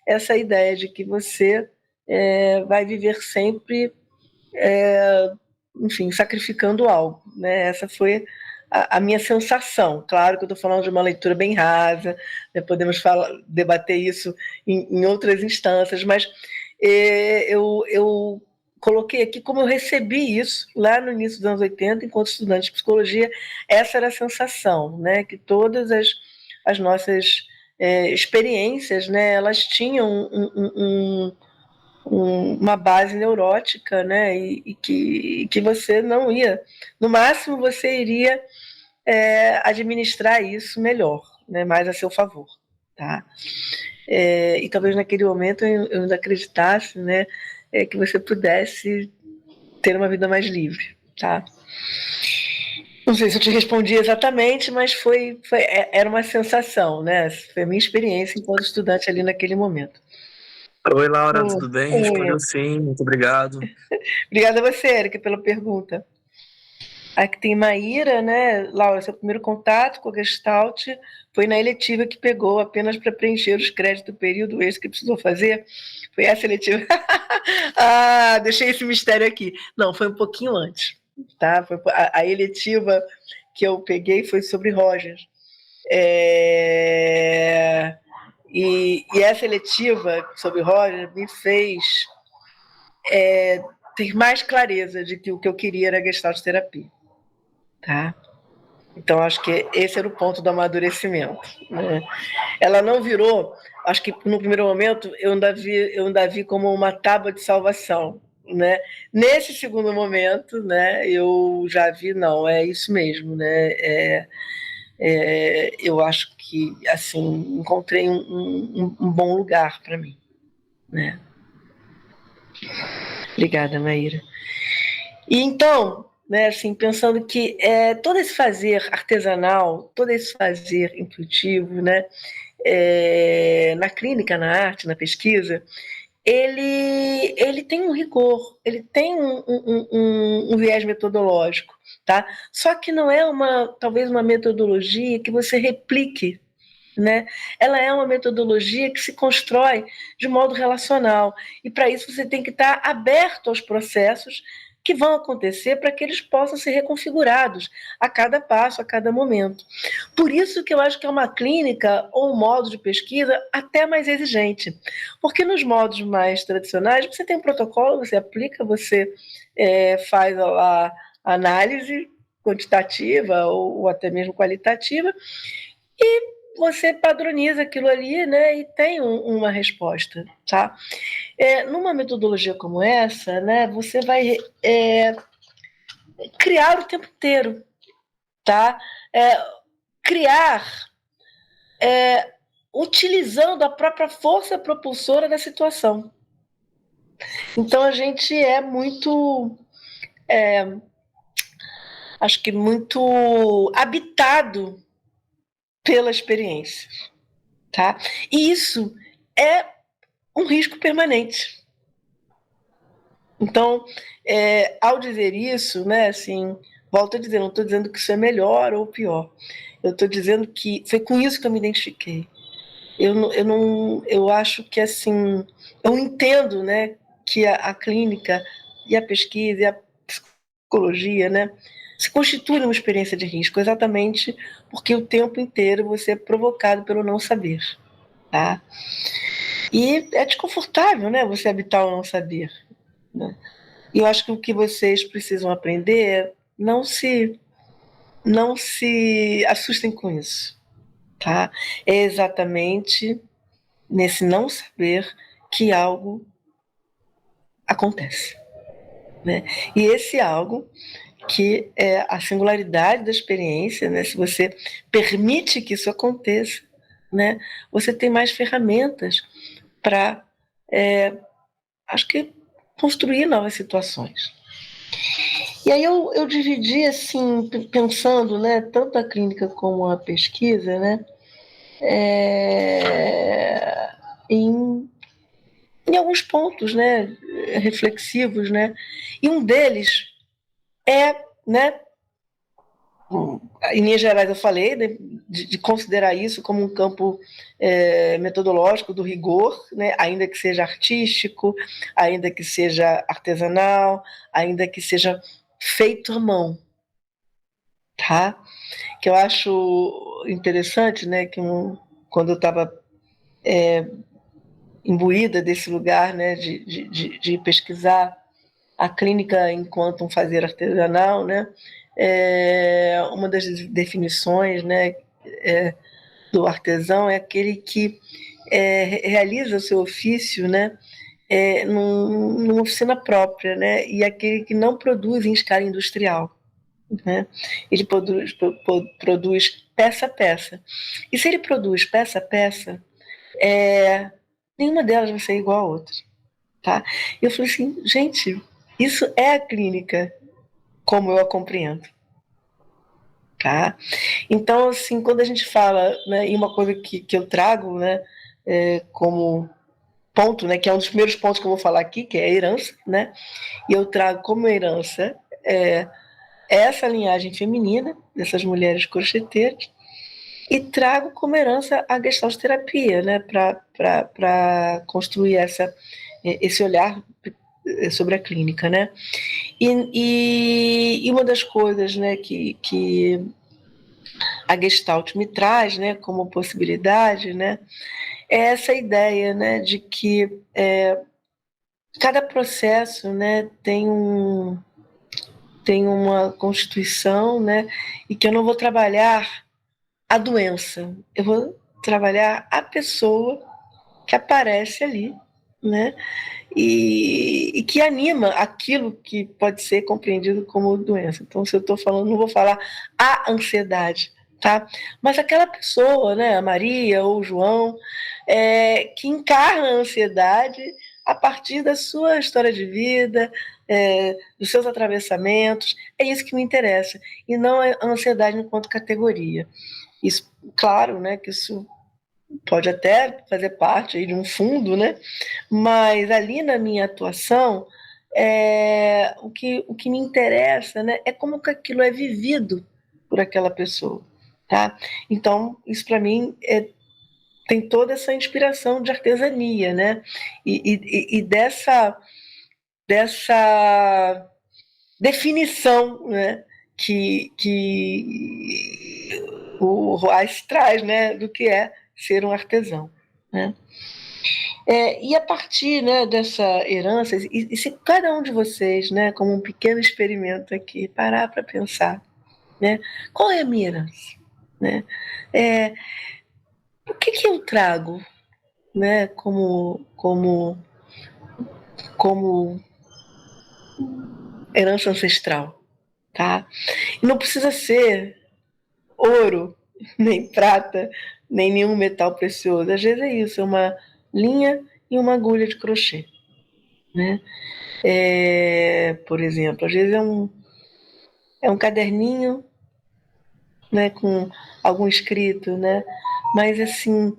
essa ideia de que você vai viver sempre, enfim, sacrificando algo, né? Essa foi a minha sensação. Claro que eu estou falando de uma leitura bem rasa, né? Podemos debater isso em outras instâncias, mas eu coloquei aqui como eu recebi isso lá no início dos anos 80, enquanto estudante de psicologia, essa era a sensação, né? Que todas as nossas experiências, né? Elas tinham uma base neurótica, né? E que você não ia, no máximo você iria administrar isso melhor, né? Mais a seu favor, tá? E talvez naquele momento eu ainda acreditasse, né? Que você pudesse ter uma vida mais livre, tá? Não sei se eu te respondi exatamente, mas era uma sensação, né? Foi a minha experiência enquanto estudante ali naquele momento. Oi, Laura, tudo bem? Respondeu sim, muito obrigado. Obrigada a você, Érica, pela pergunta. Aqui tem Maíra, né? Laura, seu primeiro contato com a Gestalt foi na eletiva que pegou apenas para preencher os créditos do período extra que precisou fazer? Foi essa eletiva? Deixei esse mistério aqui. Não, foi um pouquinho antes, tá? A eletiva que eu peguei foi sobre Rogers. E essa eletiva sobre Rogers me fez ter mais clareza de que o que eu queria era Gestalt terapia. Tá? Então, acho que esse era o ponto do amadurecimento, né? Ela não virou, acho que no primeiro momento eu ainda vi como uma tábua de salvação, né? Nesse segundo momento, né, eu já vi, não, é isso mesmo, né? Eu acho que, assim, encontrei um bom lugar para mim, né? Obrigada, Maíra. E então, né, assim, pensando que todo esse fazer artesanal, todo esse fazer intuitivo, né, na clínica, na arte, na pesquisa, ele tem um rigor, ele tem um viés metodológico, tá? Só que não é talvez uma metodologia que você replique, né? Ela é uma metodologia que se constrói de modo relacional e para isso você tem que estar aberto aos processos que vão acontecer para que eles possam ser reconfigurados a cada passo, a cada momento. Por isso que eu acho que é uma clínica ou um modo de pesquisa até mais exigente, porque nos modos mais tradicionais você tem um protocolo, você aplica, você faz a análise quantitativa ou até mesmo qualitativa e você padroniza aquilo ali, né, e tem uma resposta, tá? Numa metodologia como essa, né, você vai criar o tempo inteiro, tá? Criar utilizando a própria força propulsora da situação, Então a gente é muito, acho que muito habitado pela experiência, tá? E isso é um risco permanente. Então, ao dizer isso, né, assim, volto a dizer, não estou dizendo que isso é melhor ou pior. Eu estou dizendo que foi com isso que eu me identifiquei. Eu acho que assim, eu entendo, né, que a clínica e a pesquisa e a psicologia, né, se constituem uma experiência de risco, exatamente porque o tempo inteiro você é provocado pelo não saber, tá? E é desconfortável, né, você habitar o não saber, né? E eu acho que o que vocês precisam aprender é não se assustem com isso, tá? É exatamente nesse não saber que algo acontece, né? E esse algo que é a singularidade da experiência, né? Se você permite que isso aconteça, né? Você tem mais ferramentas para, acho que, construir novas situações. E aí eu dividi assim, pensando, né, tanto a clínica como a pesquisa, né, em em alguns pontos, né, reflexivos, né, e um deles é, né, em linhas gerais eu falei, né, de considerar isso como um campo metodológico do rigor, né, ainda que seja artístico, ainda que seja artesanal, ainda que seja feito à mão, tá? Que eu acho interessante, né, que quando eu estava imbuída desse lugar, né, de pesquisar a clínica enquanto um fazer artesanal, né, uma das definições, né, do artesão é aquele que realiza o seu ofício, né, numa oficina própria, né, e aquele que não produz em escala industrial, né? Ele produz peça a peça. E se ele produz peça a peça, nenhuma delas vai ser igual a outra. Tá? E eu falei assim, gente, isso é a clínica como eu a compreendo. Tá? Então, assim, quando a gente fala, né, em uma coisa que eu trago, né, como ponto, né, que é um dos primeiros pontos que eu vou falar aqui, que é a herança, né, e eu trago como herança essa linhagem feminina, dessas mulheres crocheteiras, e trago como herança a gestalt terapia, né, para construir esse olhar sobre a clínica, né? E uma das coisas, né, que a Gestalt me traz, né, como possibilidade, né, é essa ideia, né, de que cada processo, né, tem uma constituição, né, e que eu não vou trabalhar a doença, eu vou trabalhar a pessoa que aparece ali, né, e que anima aquilo que pode ser compreendido como doença. Então, se eu estou falando, não vou falar a ansiedade, tá? Mas aquela pessoa, né, a Maria ou o João, que encarna a ansiedade a partir da sua história de vida, dos seus atravessamentos, é isso que me interessa, e não a ansiedade enquanto categoria. Isso, claro, né, que isso pode até fazer parte aí de um fundo, né? Mas ali na minha atuação, o que me interessa, né, é como que aquilo é vivido por aquela pessoa, tá? Então, isso para mim tem toda essa inspiração de artesania, né? E dessa definição, né, que o Ruais traz, né, do que é ser um artesão, né? E a partir, né, dessa herança, e se cada um de vocês, né, como um pequeno experimento aqui, parar para pensar, né, qual é a minha herança? Né? O que eu trago, né, como herança ancestral? Tá? E não precisa ser ouro, nem prata, nem nenhum metal precioso. Às vezes é isso, é uma linha e uma agulha de crochê. né? Por exemplo, às vezes é um caderninho, né, com algum escrito, né? Mas assim,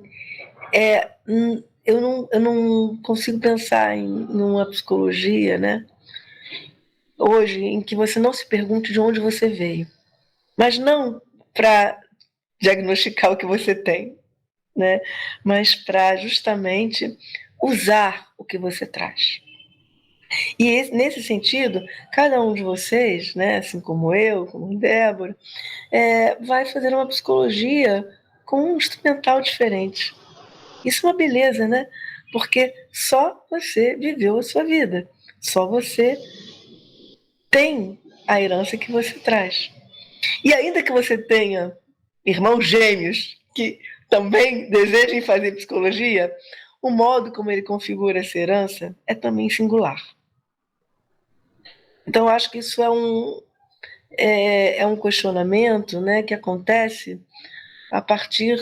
eu não consigo pensar numa psicologia, né, hoje, em que você não se pergunte de onde você veio. Mas não para diagnosticar o que você tem, né? Mas para justamente usar o que você traz. E nesse sentido, cada um de vocês, né, assim como eu, como Débora, vai fazer uma psicologia com um instrumental diferente. Isso é uma beleza, né? Porque só você viveu a sua vida. Só você tem a herança que você traz. E ainda que você tenha irmãos gêmeos que também desejem fazer psicologia, o modo como ele configura essa herança é também singular. Então, eu acho que isso é um questionamento, né, que acontece a partir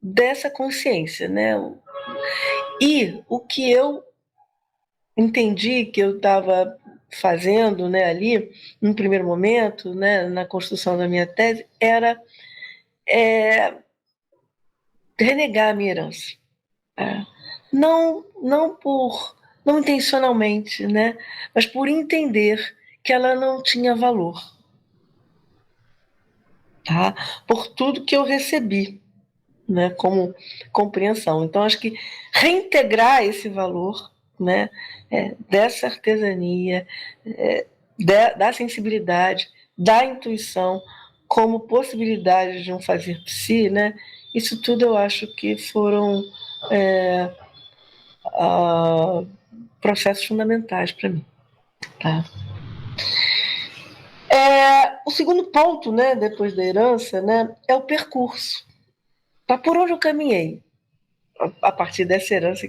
dessa consciência, né? E o que eu entendi que eu estava fazendo, né, ali, num primeiro momento, né, na construção da minha tese, era renegar a minha herança. Não intencionalmente, né, mas por entender que ela não tinha valor, tá? Por tudo que eu recebi, né, como compreensão. Então, acho que reintegrar esse valor, né, dessa artesania, da sensibilidade, da intuição, como possibilidade de um fazer psi, né, isso tudo eu acho que foram processos fundamentais para mim. Tá? O segundo ponto, né, depois da herança, né, é o percurso. Tá? Por onde eu caminhei? A partir dessa herança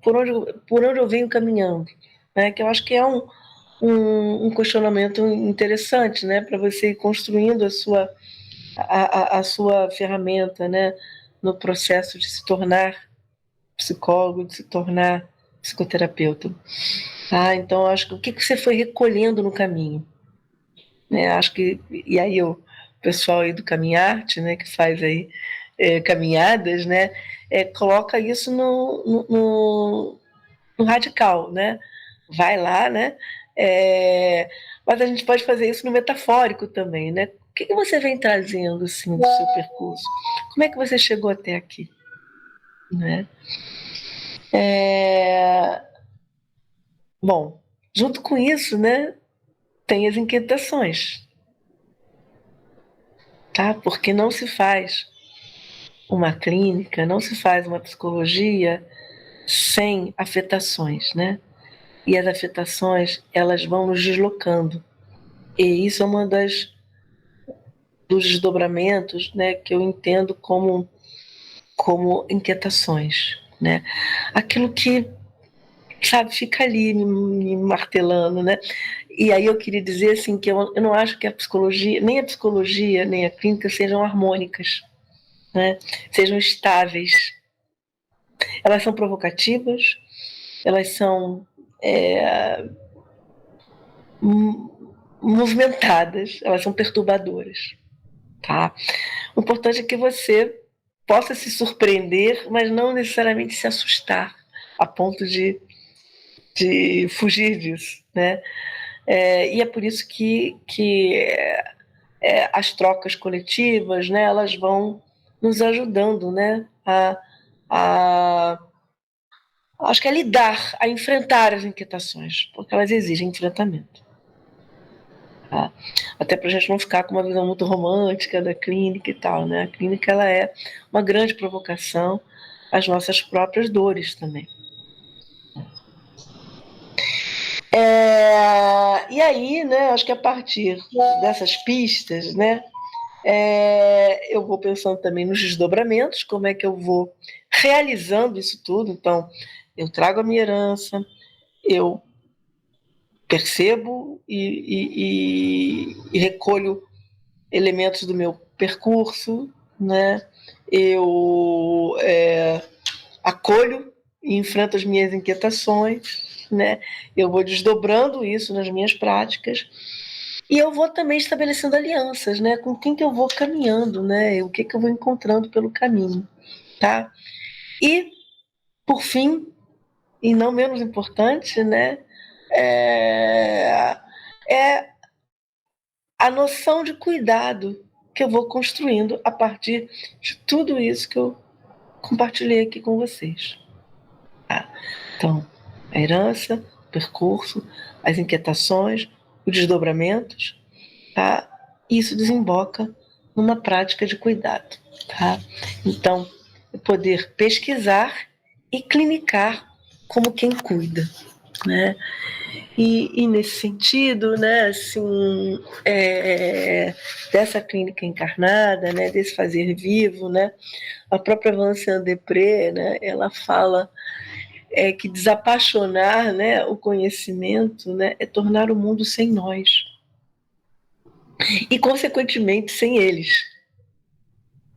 por onde eu venho caminhando, né? Que eu acho que é um questionamento interessante, né? Para você ir construindo a sua ferramenta, né? No processo de se tornar psicólogo, de se tornar psicoterapeuta. Tá? Então, acho que o que você foi recolhendo no caminho? Né? Acho que, e aí o pessoal aí do Caminharte, né, que faz aí caminhadas, né, coloca isso no radical, né? Vai lá, né? Mas a gente pode fazer isso no metafórico também, né? O que você vem trazendo assim, do seu percurso? Como é que você chegou até aqui? Né? Bom, junto com isso, né, tem as inquietações, tá? Porque não se faz uma clínica, não se faz uma psicologia sem afetações, né? E as afetações, elas vão nos deslocando. E isso é uma dos desdobramentos, né, que eu entendo como inquietações, né? Aquilo que, sabe, fica ali me martelando, né? E aí eu queria dizer assim que eu não acho que nem a psicologia, nem a clínica sejam harmônicas, né? Sejam estáveis. Elas são provocativas, elas são movimentadas, elas são perturbadoras, tá? O importante é que você possa se surpreender, mas não necessariamente se assustar a ponto de fugir disso, né? E é por isso que as trocas coletivas, né, elas vão nos ajudando, né, acho que a lidar, a enfrentar as inquietações, porque elas exigem enfrentamento. Tá? Até para a gente não ficar com uma visão muito romântica da clínica e tal, né? A clínica ela é uma grande provocação às nossas próprias dores também. E aí, né, acho que a partir dessas pistas, né, eu vou pensando também nos desdobramentos, como é que eu vou realizando isso tudo. Então, eu trago a minha herança, eu percebo e recolho elementos do meu percurso, né? Eu acolho e enfrento as minhas inquietações, né? Eu vou desdobrando isso nas minhas práticas e eu vou também estabelecendo alianças, né? Com quem que eu vou caminhando, né? O que que eu vou encontrando pelo caminho, tá? E, por fim, e não menos importante, né? É a noção de cuidado que eu vou construindo a partir de tudo isso que eu compartilhei aqui com vocês. Tá? Então, a herança, o percurso, as inquietações, os desdobramentos, tá? Isso desemboca numa prática de cuidado. Tá? Então, poder pesquisar e clinicar como quem cuida. Né? E nesse sentido, né, assim, dessa clínica encarnada, né, desse fazer vivo, né, a própria Vinciane Desprez, né, ela fala que desapaixonar, né, o conhecimento, né, é tornar o mundo sem nós e, consequentemente, sem eles.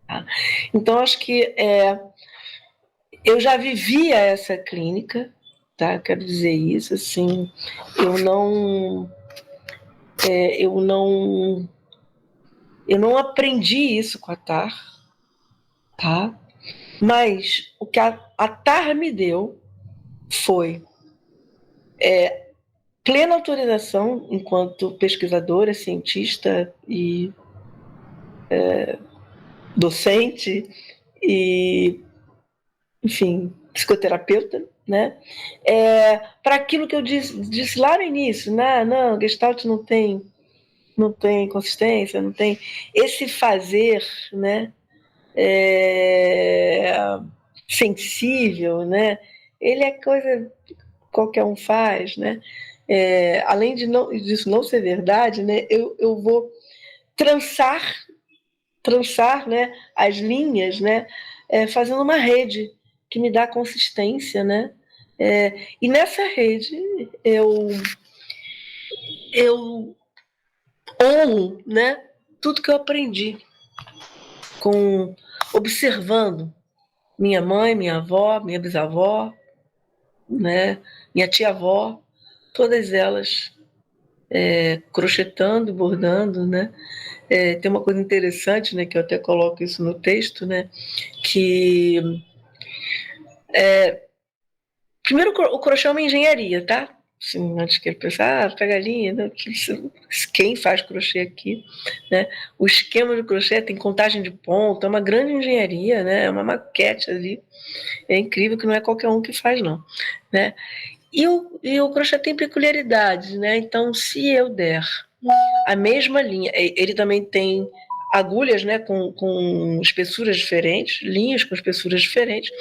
Tá? Então, acho que eu já vivia essa clínica, tá? Quero dizer isso, assim, eu não eu não aprendi isso com a TAR, tá? Mas o que a TAR me deu foi plena autorização enquanto pesquisadora, cientista e docente e, enfim, psicoterapeuta, né? Para aquilo que eu disse lá no início, né? Não, Gestalt não tem consistência, não tem esse fazer, né? Sensível, né? Ele é coisa que qualquer um faz, né? Além disso não ser verdade, né? Eu vou trançar, né? As linhas, né? Fazendo uma rede que me dá consistência, né? E nessa rede eu honro, né? Tudo que eu aprendi observando minha mãe, minha avó, minha bisavó, né? Minha tia-avó, todas elas crochetando, bordando, né? Tem uma coisa interessante, né, que eu até coloco isso no texto, né, que primeiro o crochê é uma engenharia, tá? Assim, antes que ele pense, pega a linha, né? Quem faz crochê aqui, né? O esquema de crochê tem contagem de ponto, é uma grande engenharia, né? É uma maquete ali, é incrível que não é qualquer um que faz, não, né? E o crochê tem peculiaridades, né? Então, se eu der a mesma linha, ele também tem agulhas, né, com espessuras diferentes, linhas com espessuras diferentes.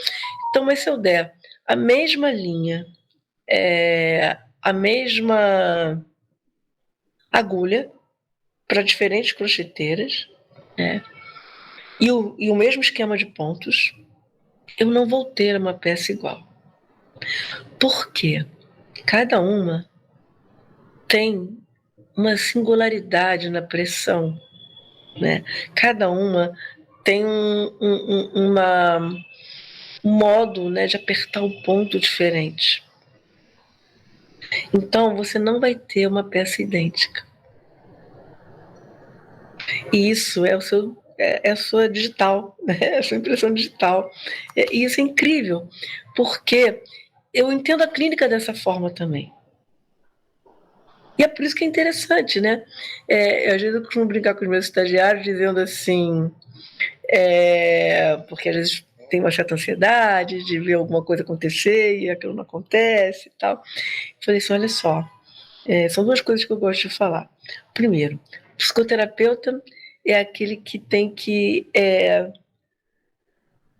Então, mas se eu der a mesma linha, a mesma agulha para diferentes crocheteiras, né, e o mesmo esquema de pontos, eu não vou ter uma peça igual. Por quê? Cada uma tem uma singularidade na pressão, né? Cada uma tem um modo, né, de apertar o ponto diferente. Então, você não vai ter uma peça idêntica. E isso é a sua digital, né? É a sua impressão digital. E isso é incrível, porque eu entendo a clínica dessa forma também. E é por isso que é interessante, né? Às vezes eu costumo brincar com os meus estagiários dizendo assim, porque às vezes tem uma certa ansiedade de ver alguma coisa acontecer e aquilo não acontece e tal. Eu falei assim, olha só, são duas coisas que eu gosto de falar. Primeiro, o psicoterapeuta é aquele que tem que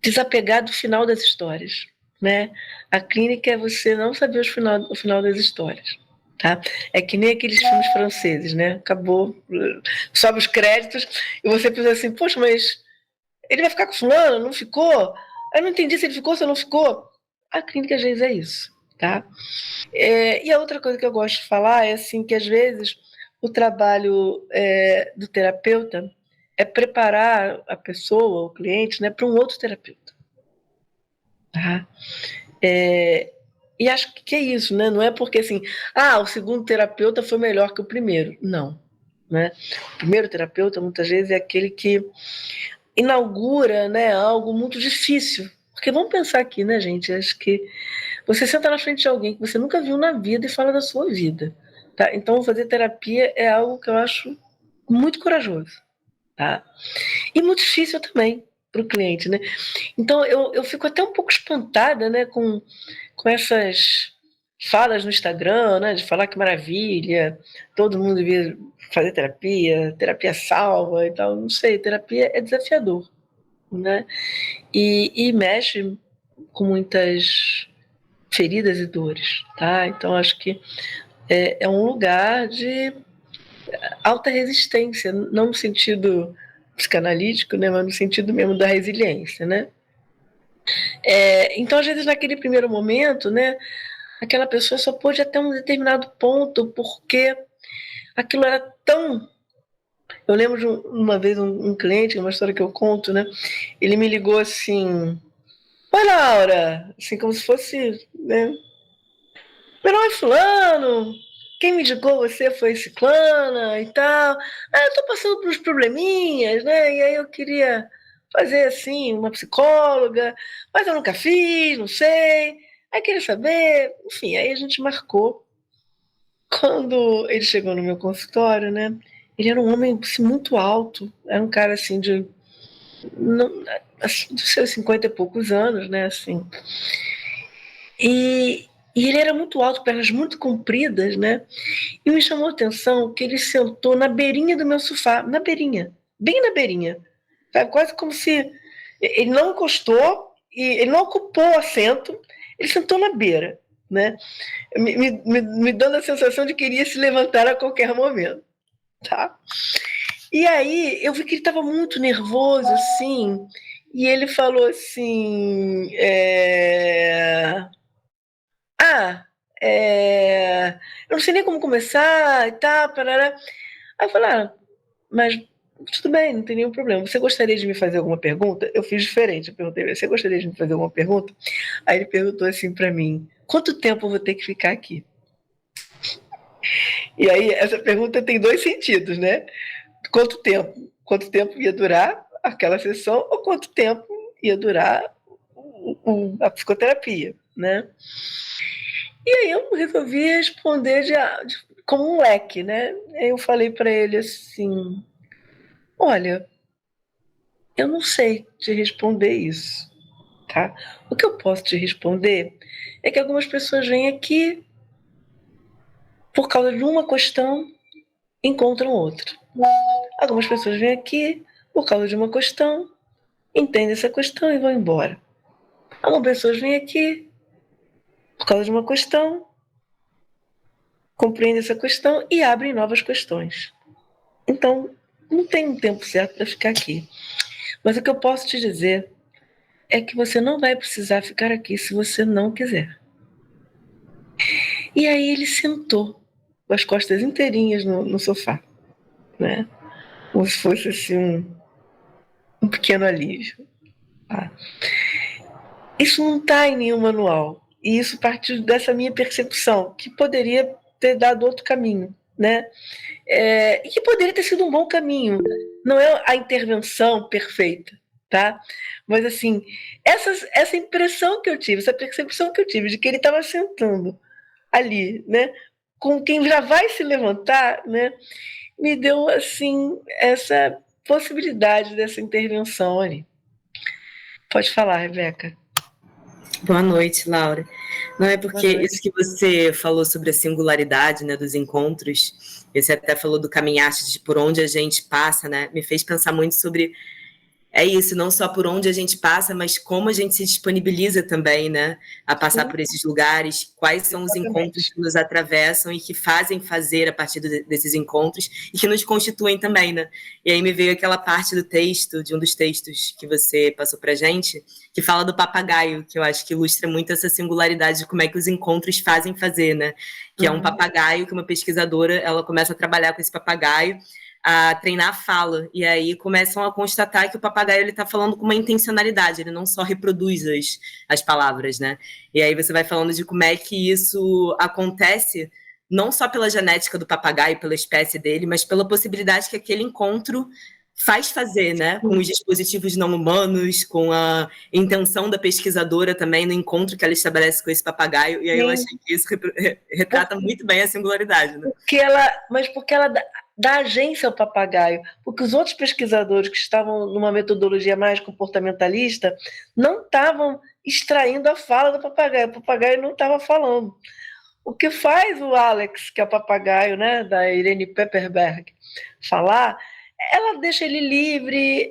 desapegar do final das histórias, né? A clínica é você não saber o final das histórias. Tá? É que nem aqueles filmes franceses, né? Acabou, sobe os créditos e você pensa assim, poxa, mas ele vai ficar com fulano? Não ficou? Eu não entendi se ele ficou ou se não ficou. A clínica às vezes é isso, tá? E a outra coisa que eu gosto de falar é assim que às vezes o trabalho do terapeuta é preparar a pessoa, o cliente, né, para um outro terapeuta. Tá? E acho que é isso, né? Não é porque assim, o segundo terapeuta foi melhor que o primeiro. Não. Né? O primeiro terapeuta, muitas vezes, é aquele que inaugura, né, algo muito difícil. Porque vamos pensar aqui, né, gente? Acho que você senta na frente de alguém que você nunca viu na vida e fala da sua vida. Tá? Então, fazer terapia é algo que eu acho muito corajoso. Tá? E muito difícil também para o cliente, né? Então, eu fico até um pouco espantada, né, com essas falas no Instagram, né, de falar que maravilha, todo mundo devia fazer terapia, terapia salva e tal. Não sei, terapia é desafiador, né? E mexe com muitas feridas e dores, tá? Então, acho que é um lugar de alta resistência, não no sentido psicanalítico, né, mas no sentido mesmo da resiliência, né? Então, às vezes, naquele primeiro momento, né, aquela pessoa só pôde até um determinado ponto, porque aquilo era tão... Eu lembro de uma vez um cliente, uma história que eu conto, né, ele me ligou assim: oi, Laura, assim, como se fosse, né, meu nome é fulano, quem me indicou você foi ciclana e tal. Eu tô passando por uns probleminhas, né? E aí eu queria fazer, assim, uma psicóloga, mas eu nunca fiz, não sei. Aí queria saber, enfim, aí a gente marcou. Quando ele chegou no meu consultório, né? Ele era um homem assim, muito alto, era um cara assim de dos seus 50 e poucos anos, né? Assim. E ele era muito alto, pernas muito compridas, né? E me chamou a atenção que ele sentou na beirinha do meu sofá, na beirinha, bem na beirinha. Sabe? Quase como se ele não encostou e ele não ocupou o assento, ele sentou na beira, né? Me dando a sensação de que iria se levantar a qualquer momento, tá? E aí eu vi que ele estava muito nervoso, assim, e ele falou assim: eu não sei nem como começar e tal, parará. Aí eu falei: mas tudo bem, não tem nenhum problema. Você gostaria de me fazer alguma pergunta? Eu fiz diferente, eu perguntei: você gostaria de me fazer alguma pergunta? Aí ele perguntou assim para mim: quanto tempo eu vou ter que ficar aqui? E aí essa pergunta tem dois sentidos, né? Quanto tempo? Quanto tempo ia durar aquela sessão ou quanto tempo ia durar a psicoterapia, né? E aí eu resolvi responder como um leque, né? Aí eu falei para ele assim: olha, eu não sei te responder isso, tá? O que eu posso te responder é que algumas pessoas vêm aqui por causa de uma questão, encontram outra. Algumas pessoas vêm aqui por causa de uma questão, entendem essa questão e vão embora. Algumas pessoas vêm aqui por causa de uma questão, compreendem essa questão e abrem novas questões. Então, não tem um tempo certo para ficar aqui. Mas o que eu posso te dizer é que você não vai precisar ficar aqui se você não quiser. E aí ele sentou com as costas inteirinhas no sofá, né? Como se fosse assim um pequeno alívio. Tá? Isso não está em nenhum manual. E isso partiu dessa minha percepção, que poderia ter dado outro caminho, né? E que poderia ter sido um bom caminho. Não é a intervenção perfeita, tá? Mas, assim, essa impressão que eu tive, essa percepção que eu tive de que ele estava sentando ali, né, com quem já vai se levantar, né, me deu, assim, essa possibilidade dessa intervenção ali. Pode falar, Rebeca. Boa noite, Laura. Não é porque isso que você falou sobre a singularidade, né, dos encontros, você até falou do caminhar de por onde a gente passa, né, me fez pensar muito sobre isso, não só por onde a gente passa, mas como a gente se disponibiliza também, né, a passar por esses lugares, quais são os encontros que nos atravessam e que fazem fazer a partir desses encontros e que nos constituem também, né? E aí me veio aquela parte do texto, de um dos textos que você passou pra gente, que fala do papagaio, que eu acho que ilustra muito essa singularidade de como é que os encontros fazem fazer, né? Que é um papagaio que uma pesquisadora, ela começa a trabalhar com esse papagaio. a treinar a fala, e aí começam a constatar que o papagaio ele está falando com uma intencionalidade, ele não só reproduz as palavras, né? E aí você vai falando de como é que isso acontece, não só pela genética do papagaio, pela espécie dele, mas pela possibilidade que aquele encontro faz fazer, né? Com os dispositivos não humanos, com a intenção da pesquisadora também no encontro que ela estabelece com esse papagaio, e aí eu achei que isso retrata muito bem a singularidade, né? Porque ela dá agência ao papagaio, porque os outros pesquisadores que estavam numa metodologia mais comportamentalista não estavam extraindo a fala do papagaio, o papagaio não estava falando. O que faz o Alex, que é o papagaio, né, da Irene Pepperberg, falar, ela deixa ele livre,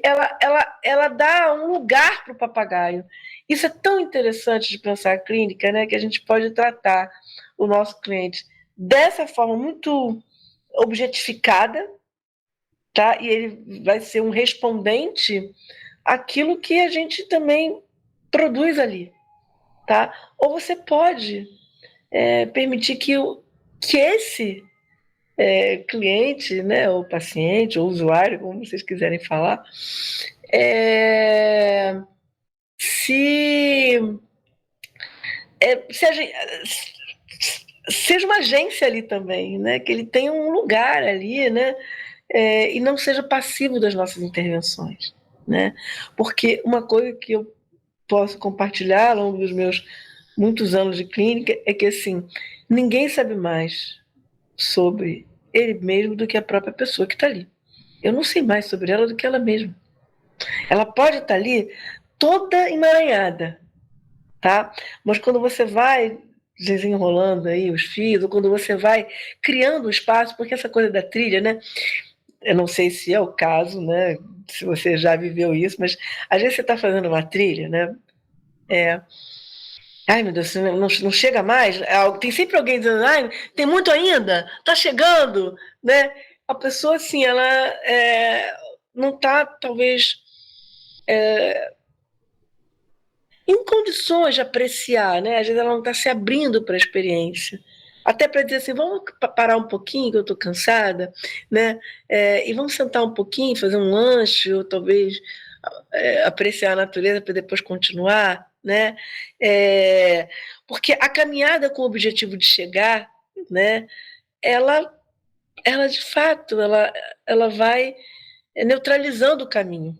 ela dá um lugar para o papagaio. Isso é tão interessante de pensar a clínica, né, que a gente pode tratar o nosso cliente dessa forma muito objetificada, tá? E ele vai ser um respondente àquilo que a gente também produz ali, tá? Ou você pode permitir que esse cliente, né, ou paciente, ou usuário, como vocês quiserem falar, seja uma agência ali também, né, que ele tenha um lugar ali, né, e não seja passivo das nossas intervenções, né? Porque uma coisa que eu posso compartilhar ao longo dos meus muitos anos de clínica é que, assim, ninguém sabe mais sobre ele mesmo do que a própria pessoa que está ali. Eu não sei mais sobre ela do que ela mesma. Ela pode estar ali toda emaranhada, tá? Mas quando você vai desenrolando aí os fios, ou quando você vai criando um espaço, porque essa coisa da trilha, né? Eu não sei se é o caso, né? Se você já viveu isso, mas às vezes você está fazendo uma trilha, né? Ai, meu Deus, não chega mais. Tem sempre alguém dizendo, ai, tem muito ainda, tá chegando, né? A pessoa, assim, ela não está, talvez, em condições de apreciar, né? Às vezes ela não está se abrindo para a experiência. Até para dizer assim, vamos parar um pouquinho, que eu estou cansada, né? E vamos sentar um pouquinho, fazer um lanche, ou talvez apreciar a natureza para depois continuar, né? Porque a caminhada com o objetivo de chegar, né? Ela de fato, ela vai neutralizando o caminho.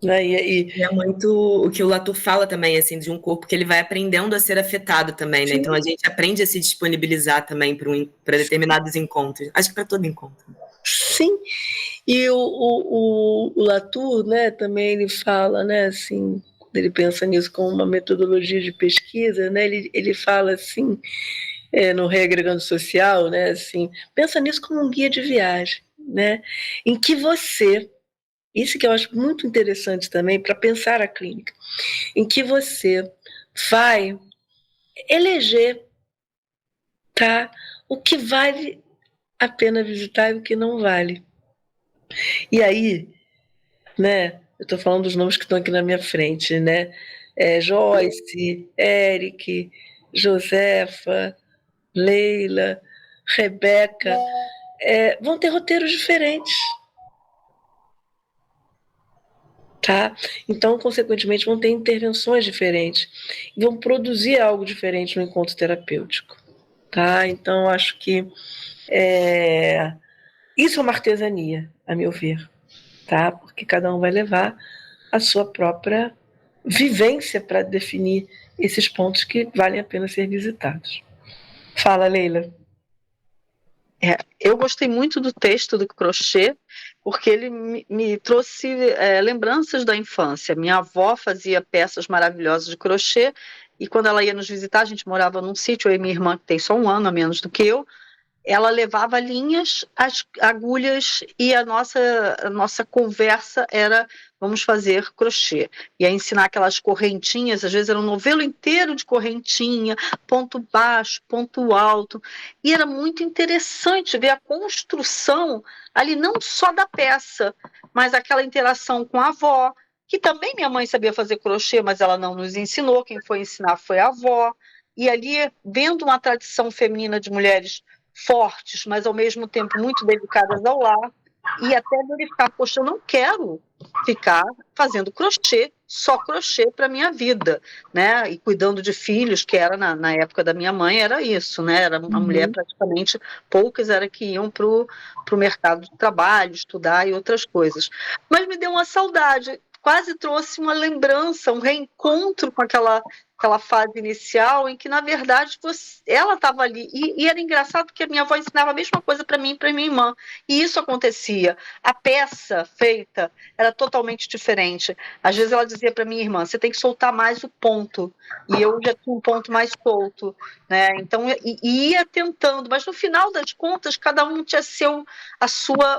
Né? E é muito o que o Latour fala também, assim, de um corpo que ele vai aprendendo a ser afetado também, né? Sim. Então a gente aprende a se disponibilizar também para determinados encontros. Acho que para todo encontro. Sim. E o Latour, né, também ele fala, né, assim, ele pensa nisso como uma metodologia de pesquisa, né? Ele fala assim, no Reagregando Social, né, assim, pensa nisso como um guia de viagem, né? Em que você, isso que eu acho muito interessante também para pensar a clínica, em que você vai eleger, tá, o que vale a pena visitar e o que não vale. E aí, né, eu estou falando dos nomes que estão aqui na minha frente, né? Joyce, Eric, Josefa, Leila, Rebeca, vão ter roteiros diferentes. Tá? Então, consequentemente, vão ter intervenções diferentes e vão produzir algo diferente no encontro terapêutico. Tá? Então, acho que isso é uma artesania, a meu ver, tá? Porque cada um vai levar a sua própria vivência para definir esses pontos que valem a pena ser visitados. Fala, Leila. Eu gostei muito do texto do crochê, porque ele me trouxe lembranças da infância. Minha avó fazia peças maravilhosas de crochê, e quando ela ia nos visitar, a gente morava num sítio, eu e minha irmã, que tem só 1 ano a menos do que eu, ela levava linhas, as agulhas, e a nossa conversa era: vamos fazer crochê. E a ensinar aquelas correntinhas, às vezes era um novelo inteiro de correntinha, ponto baixo, ponto alto, e era muito interessante ver a construção ali, não só da peça, mas aquela interação com a avó, que também minha mãe sabia fazer crochê, mas ela não nos ensinou, quem foi ensinar foi a avó, e ali, vendo uma tradição feminina de mulheres fortes, mas ao mesmo tempo muito dedicadas ao lar, e até verificar, poxa, eu não quero ficar fazendo crochê, só crochê para minha vida, né? E cuidando de filhos, que era na época da minha mãe, era isso, né? Era uma mulher praticamente, poucas era que iam para o mercado de trabalho, estudar e outras coisas. Mas me deu uma saudade, quase trouxe uma lembrança, um reencontro com aquela fase inicial em que, na verdade, ela estava ali. E era engraçado porque a minha avó ensinava a mesma coisa para mim e para minha irmã. E isso acontecia. A peça feita era totalmente diferente. Às vezes ela dizia para minha irmã, você tem que soltar mais o ponto. E eu já tinha um ponto mais solto. Né? Então, ia tentando. Mas, no final das contas, cada um tinha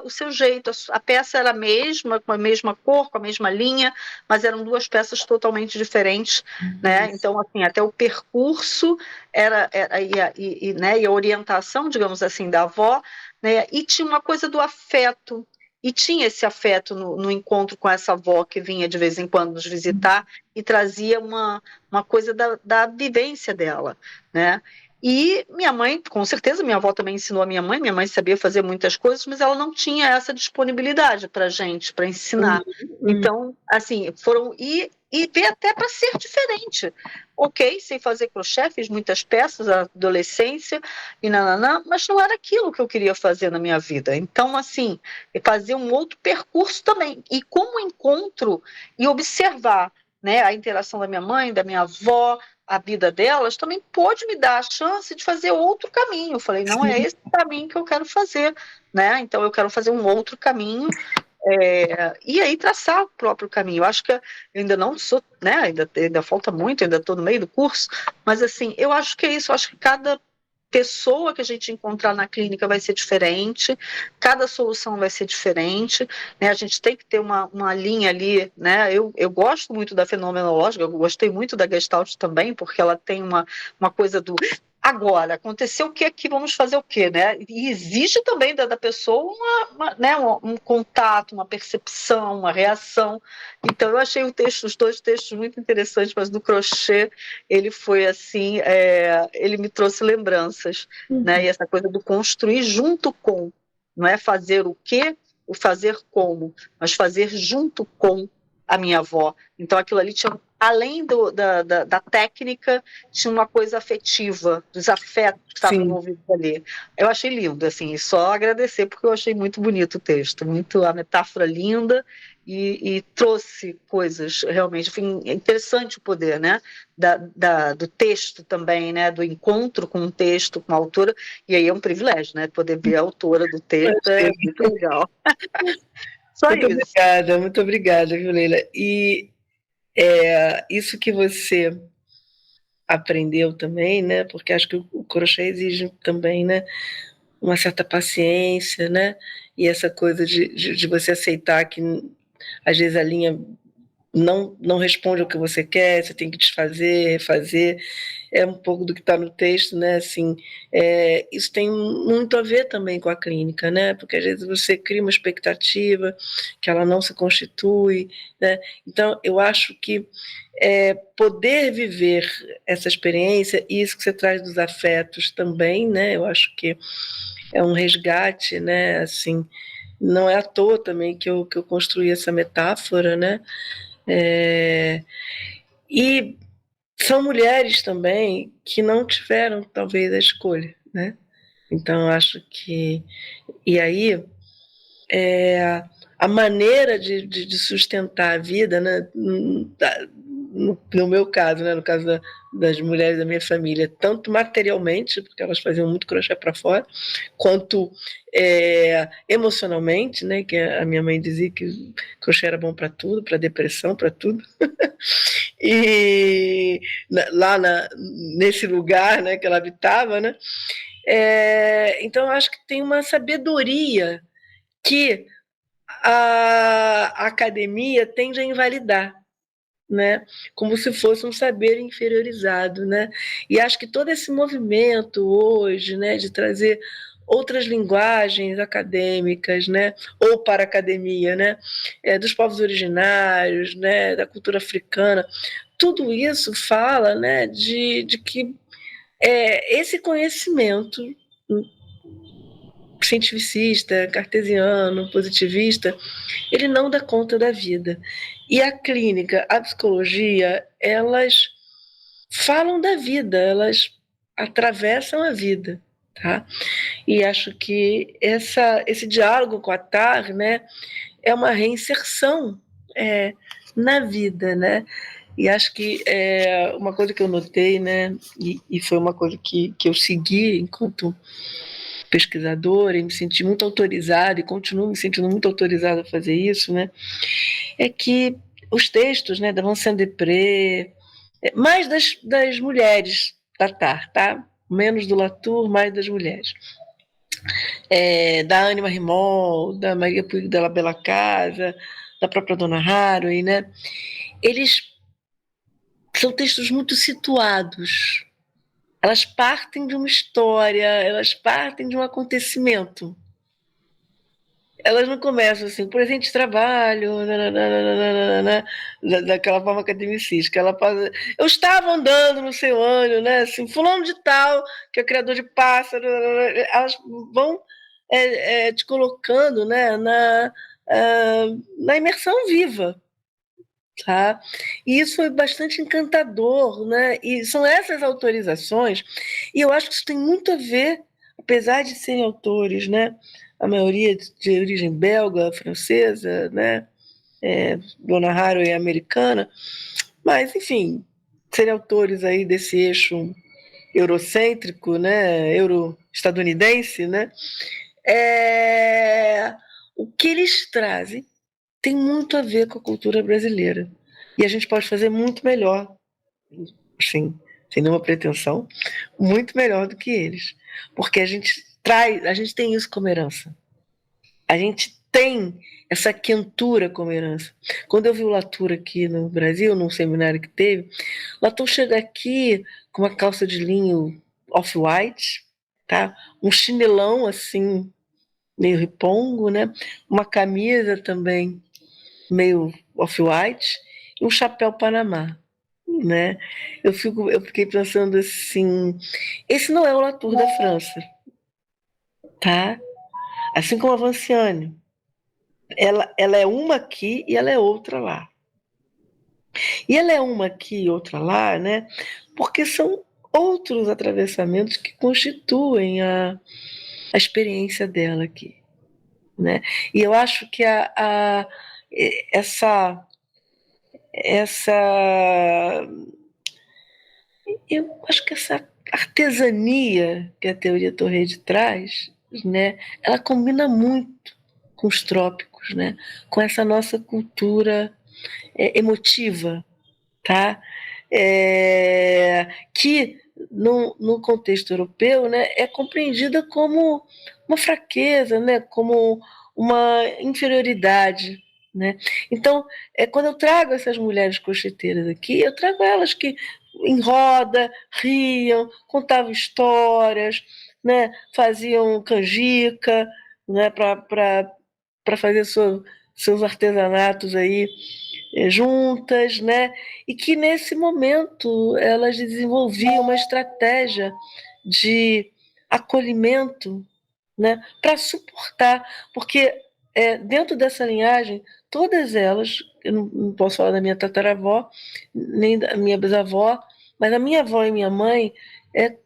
o seu jeito. A peça era a mesma, com a mesma cor, com a mesma linha, mas eram duas peças totalmente diferentes. Né? Então, assim, até o percurso né, e a orientação, digamos assim, da avó, né, e tinha uma coisa do afeto, e tinha esse afeto no encontro com essa avó que vinha de vez em quando nos visitar e trazia uma coisa da vivência dela, né? E minha mãe, com certeza, minha avó também ensinou a minha mãe sabia fazer muitas coisas, mas ela não tinha essa disponibilidade para gente, para ensinar. Então, assim, e ver até para ser diferente. Ok, sei fazer crochê, fiz muitas peças na adolescência, e nananã, mas não era aquilo que eu queria fazer na minha vida. Então, assim, fazer um outro percurso também. E como encontro e observar, né, a interação da minha mãe, da minha avó, a vida delas, também pôde me dar a chance de fazer outro caminho. Eu falei, não é esse caminho que eu quero fazer, né? Então eu quero fazer um outro caminho, e aí traçar o próprio caminho. Eu acho que eu ainda não sou, né? Ainda falta muito, ainda estou no meio do curso, mas assim, eu acho que é isso, eu acho que cada pessoa que a gente encontrar na clínica vai ser diferente, cada solução vai ser diferente, né? A gente tem que ter uma linha ali, né? Eu gosto muito da fenomenológica, eu gostei muito da Gestalt também, porque ela tem uma coisa do agora, aconteceu o que aqui, vamos fazer o quê, né? E exige também da pessoa né, um contato, uma percepção, uma reação. Então, eu achei os dois textos muito interessantes, mas do crochê, ele foi assim, ele me trouxe lembranças, né? E essa coisa do construir junto com, não é fazer o quê, o fazer como, mas fazer junto com a minha avó. Então, aquilo ali tinha, além da técnica, tinha uma coisa afetiva, dos afetos que estavam envolvidos ali. Eu achei lindo, assim, e só agradecer, porque eu achei muito bonito o texto, muito a metáfora linda, e trouxe coisas realmente, enfim, é interessante o poder, né, do texto também, né, do encontro com um texto, com a autora, e aí é um privilégio, né, poder ver a autora do texto, é muito legal. Só isso. Muito obrigada, viu, Leila? E isso que você aprendeu também, né? Porque acho que o crochê exige também, né, uma certa paciência, né? E essa coisa de você aceitar que às vezes a linha não responde ao que você quer, você tem que desfazer, refazer. É um pouco do que está no texto, né? Assim, isso tem muito a ver também com a clínica, né? Porque às vezes você cria uma expectativa que ela não se constitui, né? Então, eu acho que poder viver essa experiência, e isso que você traz dos afetos também, né? Eu acho que é um resgate, né? Assim, não é à toa também que eu construí essa metáfora, né? E são mulheres também que não tiveram, talvez, a escolha, né? Então, acho que... E aí, a maneira de sustentar a vida, né? No meu caso, né? No caso das mulheres da minha família, tanto materialmente, porque elas faziam muito crochê para fora, quanto emocionalmente, né? Que a minha mãe dizia que crochê era bom para tudo, para depressão, para tudo. E lá nesse lugar, né, que ela habitava, né? Então, eu acho que tem uma sabedoria que a academia tende a invalidar, né? Como se fosse um saber inferiorizado, né? E acho que todo esse movimento hoje, né, de trazer outras linguagens acadêmicas, né, ou para a academia, né, dos povos originários, né, da cultura africana, tudo isso fala, né, de que esse conhecimento cientificista, cartesiano, positivista, ele não dá conta da vida. E a clínica, a psicologia, elas falam da vida, elas atravessam a vida, tá? E acho que esse diálogo com a TAR, né, é uma reinserção na vida, né? E acho que uma coisa que eu notei, né, e foi uma coisa que eu segui enquanto pesquisadora e me senti muito autorizada e continuo me sentindo muito autorizada a fazer isso, né, é que os textos, né, da Vincent Depré, mais das mulheres da TAR, tá? Menos do Latour, mais das mulheres. Da Anne Marimol, da Maria Puig de la Bella Casa, da própria Donna Haraway, né? Eles são textos muito situados. Elas partem de uma história, elas partem de um acontecimento. Elas não começam assim, presente de trabalho, nananana, daquela forma academicista. Ela faz, eu estava andando no seu ano, né? Assim, fulano de tal, que é criador de pássaro, elas vão te colocando, né, na imersão viva. Tá? E isso foi bastante encantador, né? E são essas autorizações, e eu acho que isso tem muito a ver, apesar de serem autores, né? A maioria de origem belga, francesa, né? Donna Haraway é americana, mas, enfim, serem autores aí desse eixo eurocêntrico, né? Euro-estadunidense, né? O que eles trazem tem muito a ver com a cultura brasileira. E a gente pode fazer muito melhor, assim, sem nenhuma pretensão, muito melhor do que eles. Porque a gente tem isso como herança. A gente tem essa quentura como herança. Quando eu vi o Latour aqui no Brasil, num seminário que teve, Latour chega aqui com uma calça de linho off-white, tá? Um chinelão assim, meio ripongo, né? Uma camisa também meio off-white, e um chapéu Panamá, né? Eu fiquei pensando assim, esse não é o Latour da França, tá? Assim como a Vanciane, ela é uma aqui e ela é outra lá. E ela é uma aqui e outra lá, né? Porque são outros atravessamentos que constituem a experiência dela aqui, né? E eu acho que essa eu acho que essa artesania que a teoria Torrede traz, né, ela combina muito com os trópicos, né, com essa nossa cultura emotiva, tá? Que no contexto europeu, né, é compreendida como uma fraqueza, né, como uma inferioridade, né? Então, quando eu trago essas mulheres crocheteiras aqui, eu trago elas que em roda, riam, contavam histórias, né, faziam canjica, né, para fazer seus artesanatos aí juntas, né? E que nesse momento elas desenvolviam uma estratégia de acolhimento, né? Para suportar, porque dentro dessa linhagem, todas elas, eu não posso falar da minha tataravó, nem da minha bisavó, mas a minha avó e minha mãe,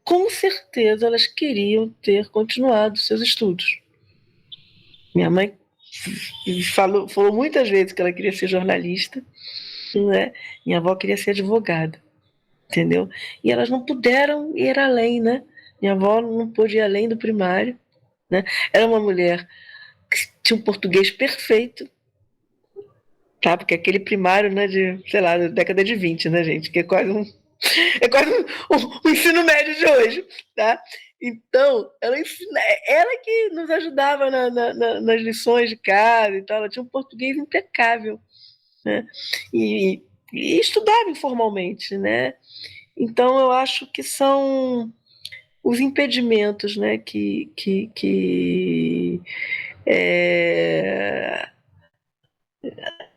com certeza elas queriam ter continuado seus estudos. Minha mãe falou muitas vezes que ela queria ser jornalista, né? Minha avó queria ser advogada, entendeu? E elas não puderam ir além, né? Minha avó não pôde ir além do primário, né? Era uma mulher que tinha um português perfeito, tá? Porque aquele primário, né, de, sei lá, da década de 20, né, gente? Que é quase um ensino médio de hoje, tá? Então, ela que nos ajudava nas lições de casa e tal, ela tinha um português impecável, né? E estudava informalmente, né? Então, eu acho que são os impedimentos, né,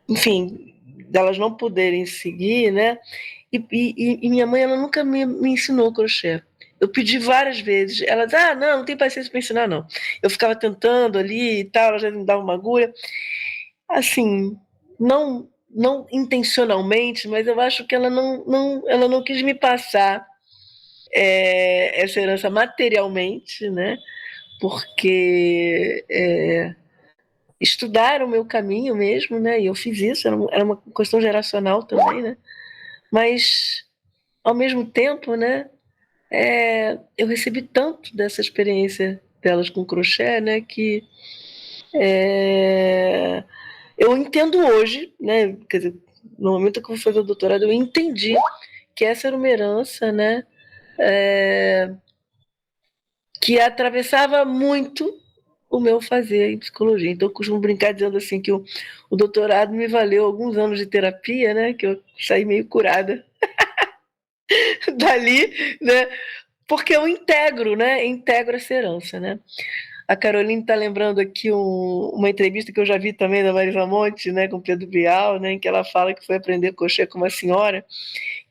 enfim, delas não poderem seguir, né? E minha mãe, ela nunca me ensinou crochê. Eu pedi várias vezes. Ela disse, não tem paciência para ensinar, não. Eu ficava tentando ali e tal, ela já me dava uma agulha. Assim, não intencionalmente, mas eu acho que ela não quis me passar essa herança materialmente, né? Porque estudaram o meu caminho mesmo, né? E eu fiz isso, era uma questão geracional também, né? Mas, ao mesmo tempo, né? Eu recebi tanto dessa experiência delas com crochê, né? Que eu entendo hoje, né? Quer dizer, no momento que eu fui fazer o doutorado, eu entendi que essa era uma herança, né? Que atravessava muito o meu fazer em psicologia. Então, eu costumo brincar dizendo assim que o doutorado me valeu alguns anos de terapia, né? Que eu saí meio curada dali, né? Porque eu integro, né? Integro essa herança, né? A Caroline está lembrando aqui uma entrevista que eu já vi também da Marisa Monte, né, com Pedro Bial, né, em que ela fala que foi aprender crochê com uma senhora,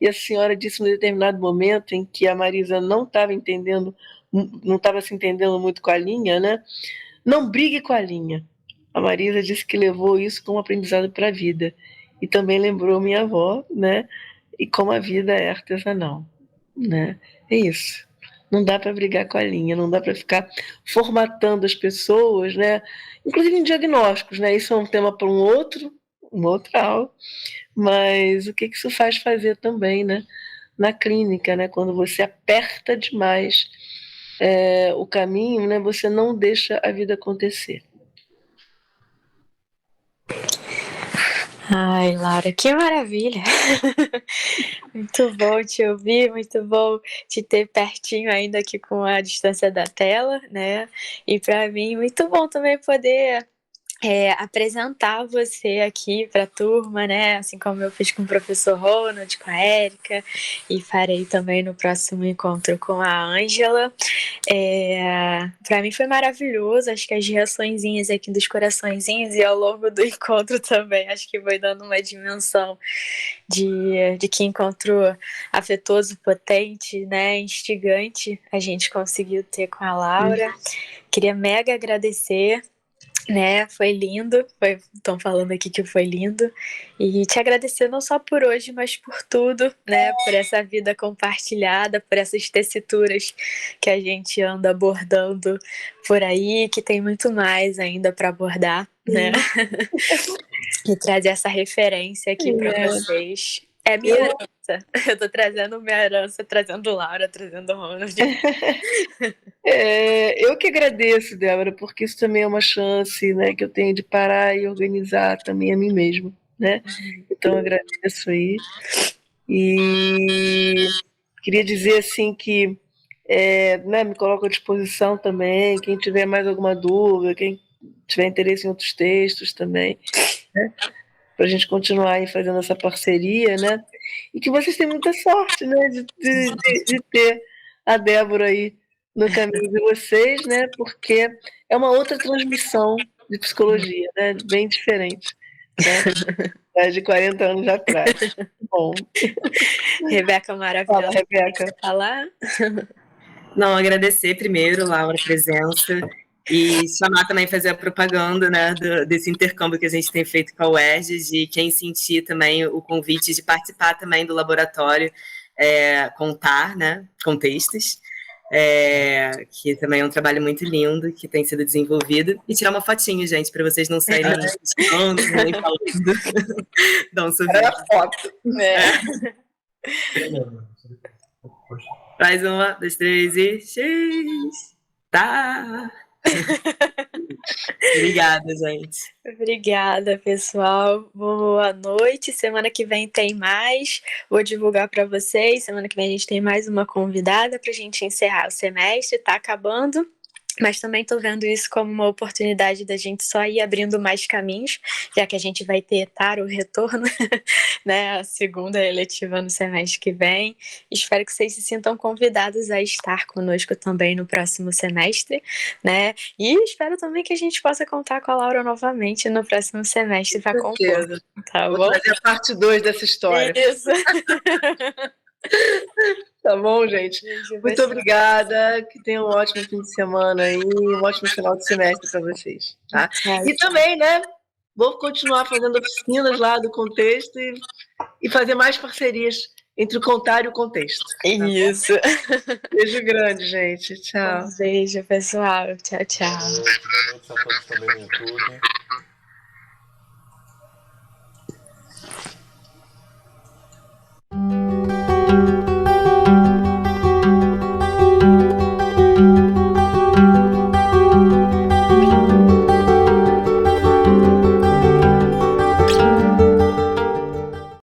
e a senhora disse em um determinado momento em que a Marisa não estava se entendendo muito com a linha, né, não brigue com a linha. A Marisa disse que levou isso como aprendizado para a vida. E também lembrou minha avó, né, e como a vida é artesanal, né, é isso. Não dá para brigar com a linha, não dá para ficar formatando as pessoas, né? Inclusive em diagnósticos, né? Isso é um tema para uma outra aula, mas o que isso faz fazer também, né? Na clínica, né? Quando você aperta demais o caminho, né? Você não deixa a vida acontecer. Ai, Laura, que maravilha! Muito bom te ouvir, muito bom te ter pertinho ainda aqui com a distância da tela, né? E para mim, muito bom também poder apresentar você aqui para a turma, né? Assim como eu fiz com o professor Ronald, com a Érica, e farei também no próximo encontro com a Ângela. Para mim foi maravilhoso, acho que as reaçõezinhas aqui dos coraçõezinhos e ao longo do encontro também, acho que foi dando uma dimensão de que encontro afetuoso, potente, né, instigante a gente conseguiu ter com a Laura. Queria mega agradecer, né, foi lindo, estão falando aqui que foi lindo, e te agradecer não só por hoje, mas por tudo, né, por essa vida compartilhada, por essas tessituras que a gente anda abordando por aí, que tem muito mais ainda para abordar, né, e trazer essa referência aqui para vocês. É minha herança, eu tô trazendo minha herança, trazendo Laura, trazendo Ronald. Eu que agradeço, Débora, porque isso também é uma chance, né, que eu tenho de parar e organizar também a mim mesmo, né? Então, eu agradeço aí. E queria dizer, assim, que né, me coloco à disposição também, quem tiver mais alguma dúvida, quem tiver interesse em outros textos também, né? Para a gente continuar aí fazendo essa parceria, né? E que vocês tenham muita sorte, né? De ter a Débora aí no caminho de vocês, né? Porque é uma outra transmissão de psicologia, né? Bem diferente, né? De 40 anos atrás. Bom. Rebeca maravilhosa. Fala, Rebeca. Falar? Não, agradecer primeiro, Laura, a presença. E chamar também, fazer a propaganda, né, desse intercâmbio que a gente tem feito com a UERJ, de quem sentir também o convite de participar também do laboratório, contar, né, com textos, que também é um trabalho muito lindo, que tem sido desenvolvido, e tirar uma fotinho, gente, para vocês não saírem criticando, nem falando. Dá um sorriso. Era a foto. Mais 1, 2, 3 e X. Tá. Obrigada, gente. Obrigada, pessoal. Boa noite. Semana que vem tem mais. Vou divulgar para vocês. Semana que vem a gente tem mais uma convidada para a gente encerrar o semestre. Tá acabando. Mas também estou vendo isso como uma oportunidade da gente só ir abrindo mais caminhos, já que a gente vai ter o retorno, né, a segunda eletiva no semestre que vem. Espero que vocês se sintam convidados a estar conosco também no próximo semestre, né? E espero também que a gente possa contar com a Laura novamente no próximo semestre para compor. Tá bom? Vou fazer a parte 2 dessa história. Isso. Tá bom, gente? Beijo, Muito pessoal. obrigada. Que tenham um ótimo fim de semana aí, um ótimo final de semestre para vocês, tá? Tchau, E também, né? Vou continuar fazendo oficinas lá do contexto e fazer mais parcerias entre o contar e o contexto. Tá? Isso. Beijo grande, gente. Tchau. Um beijo, pessoal. Tchau, tchau. Boa noite a todos também no YouTube.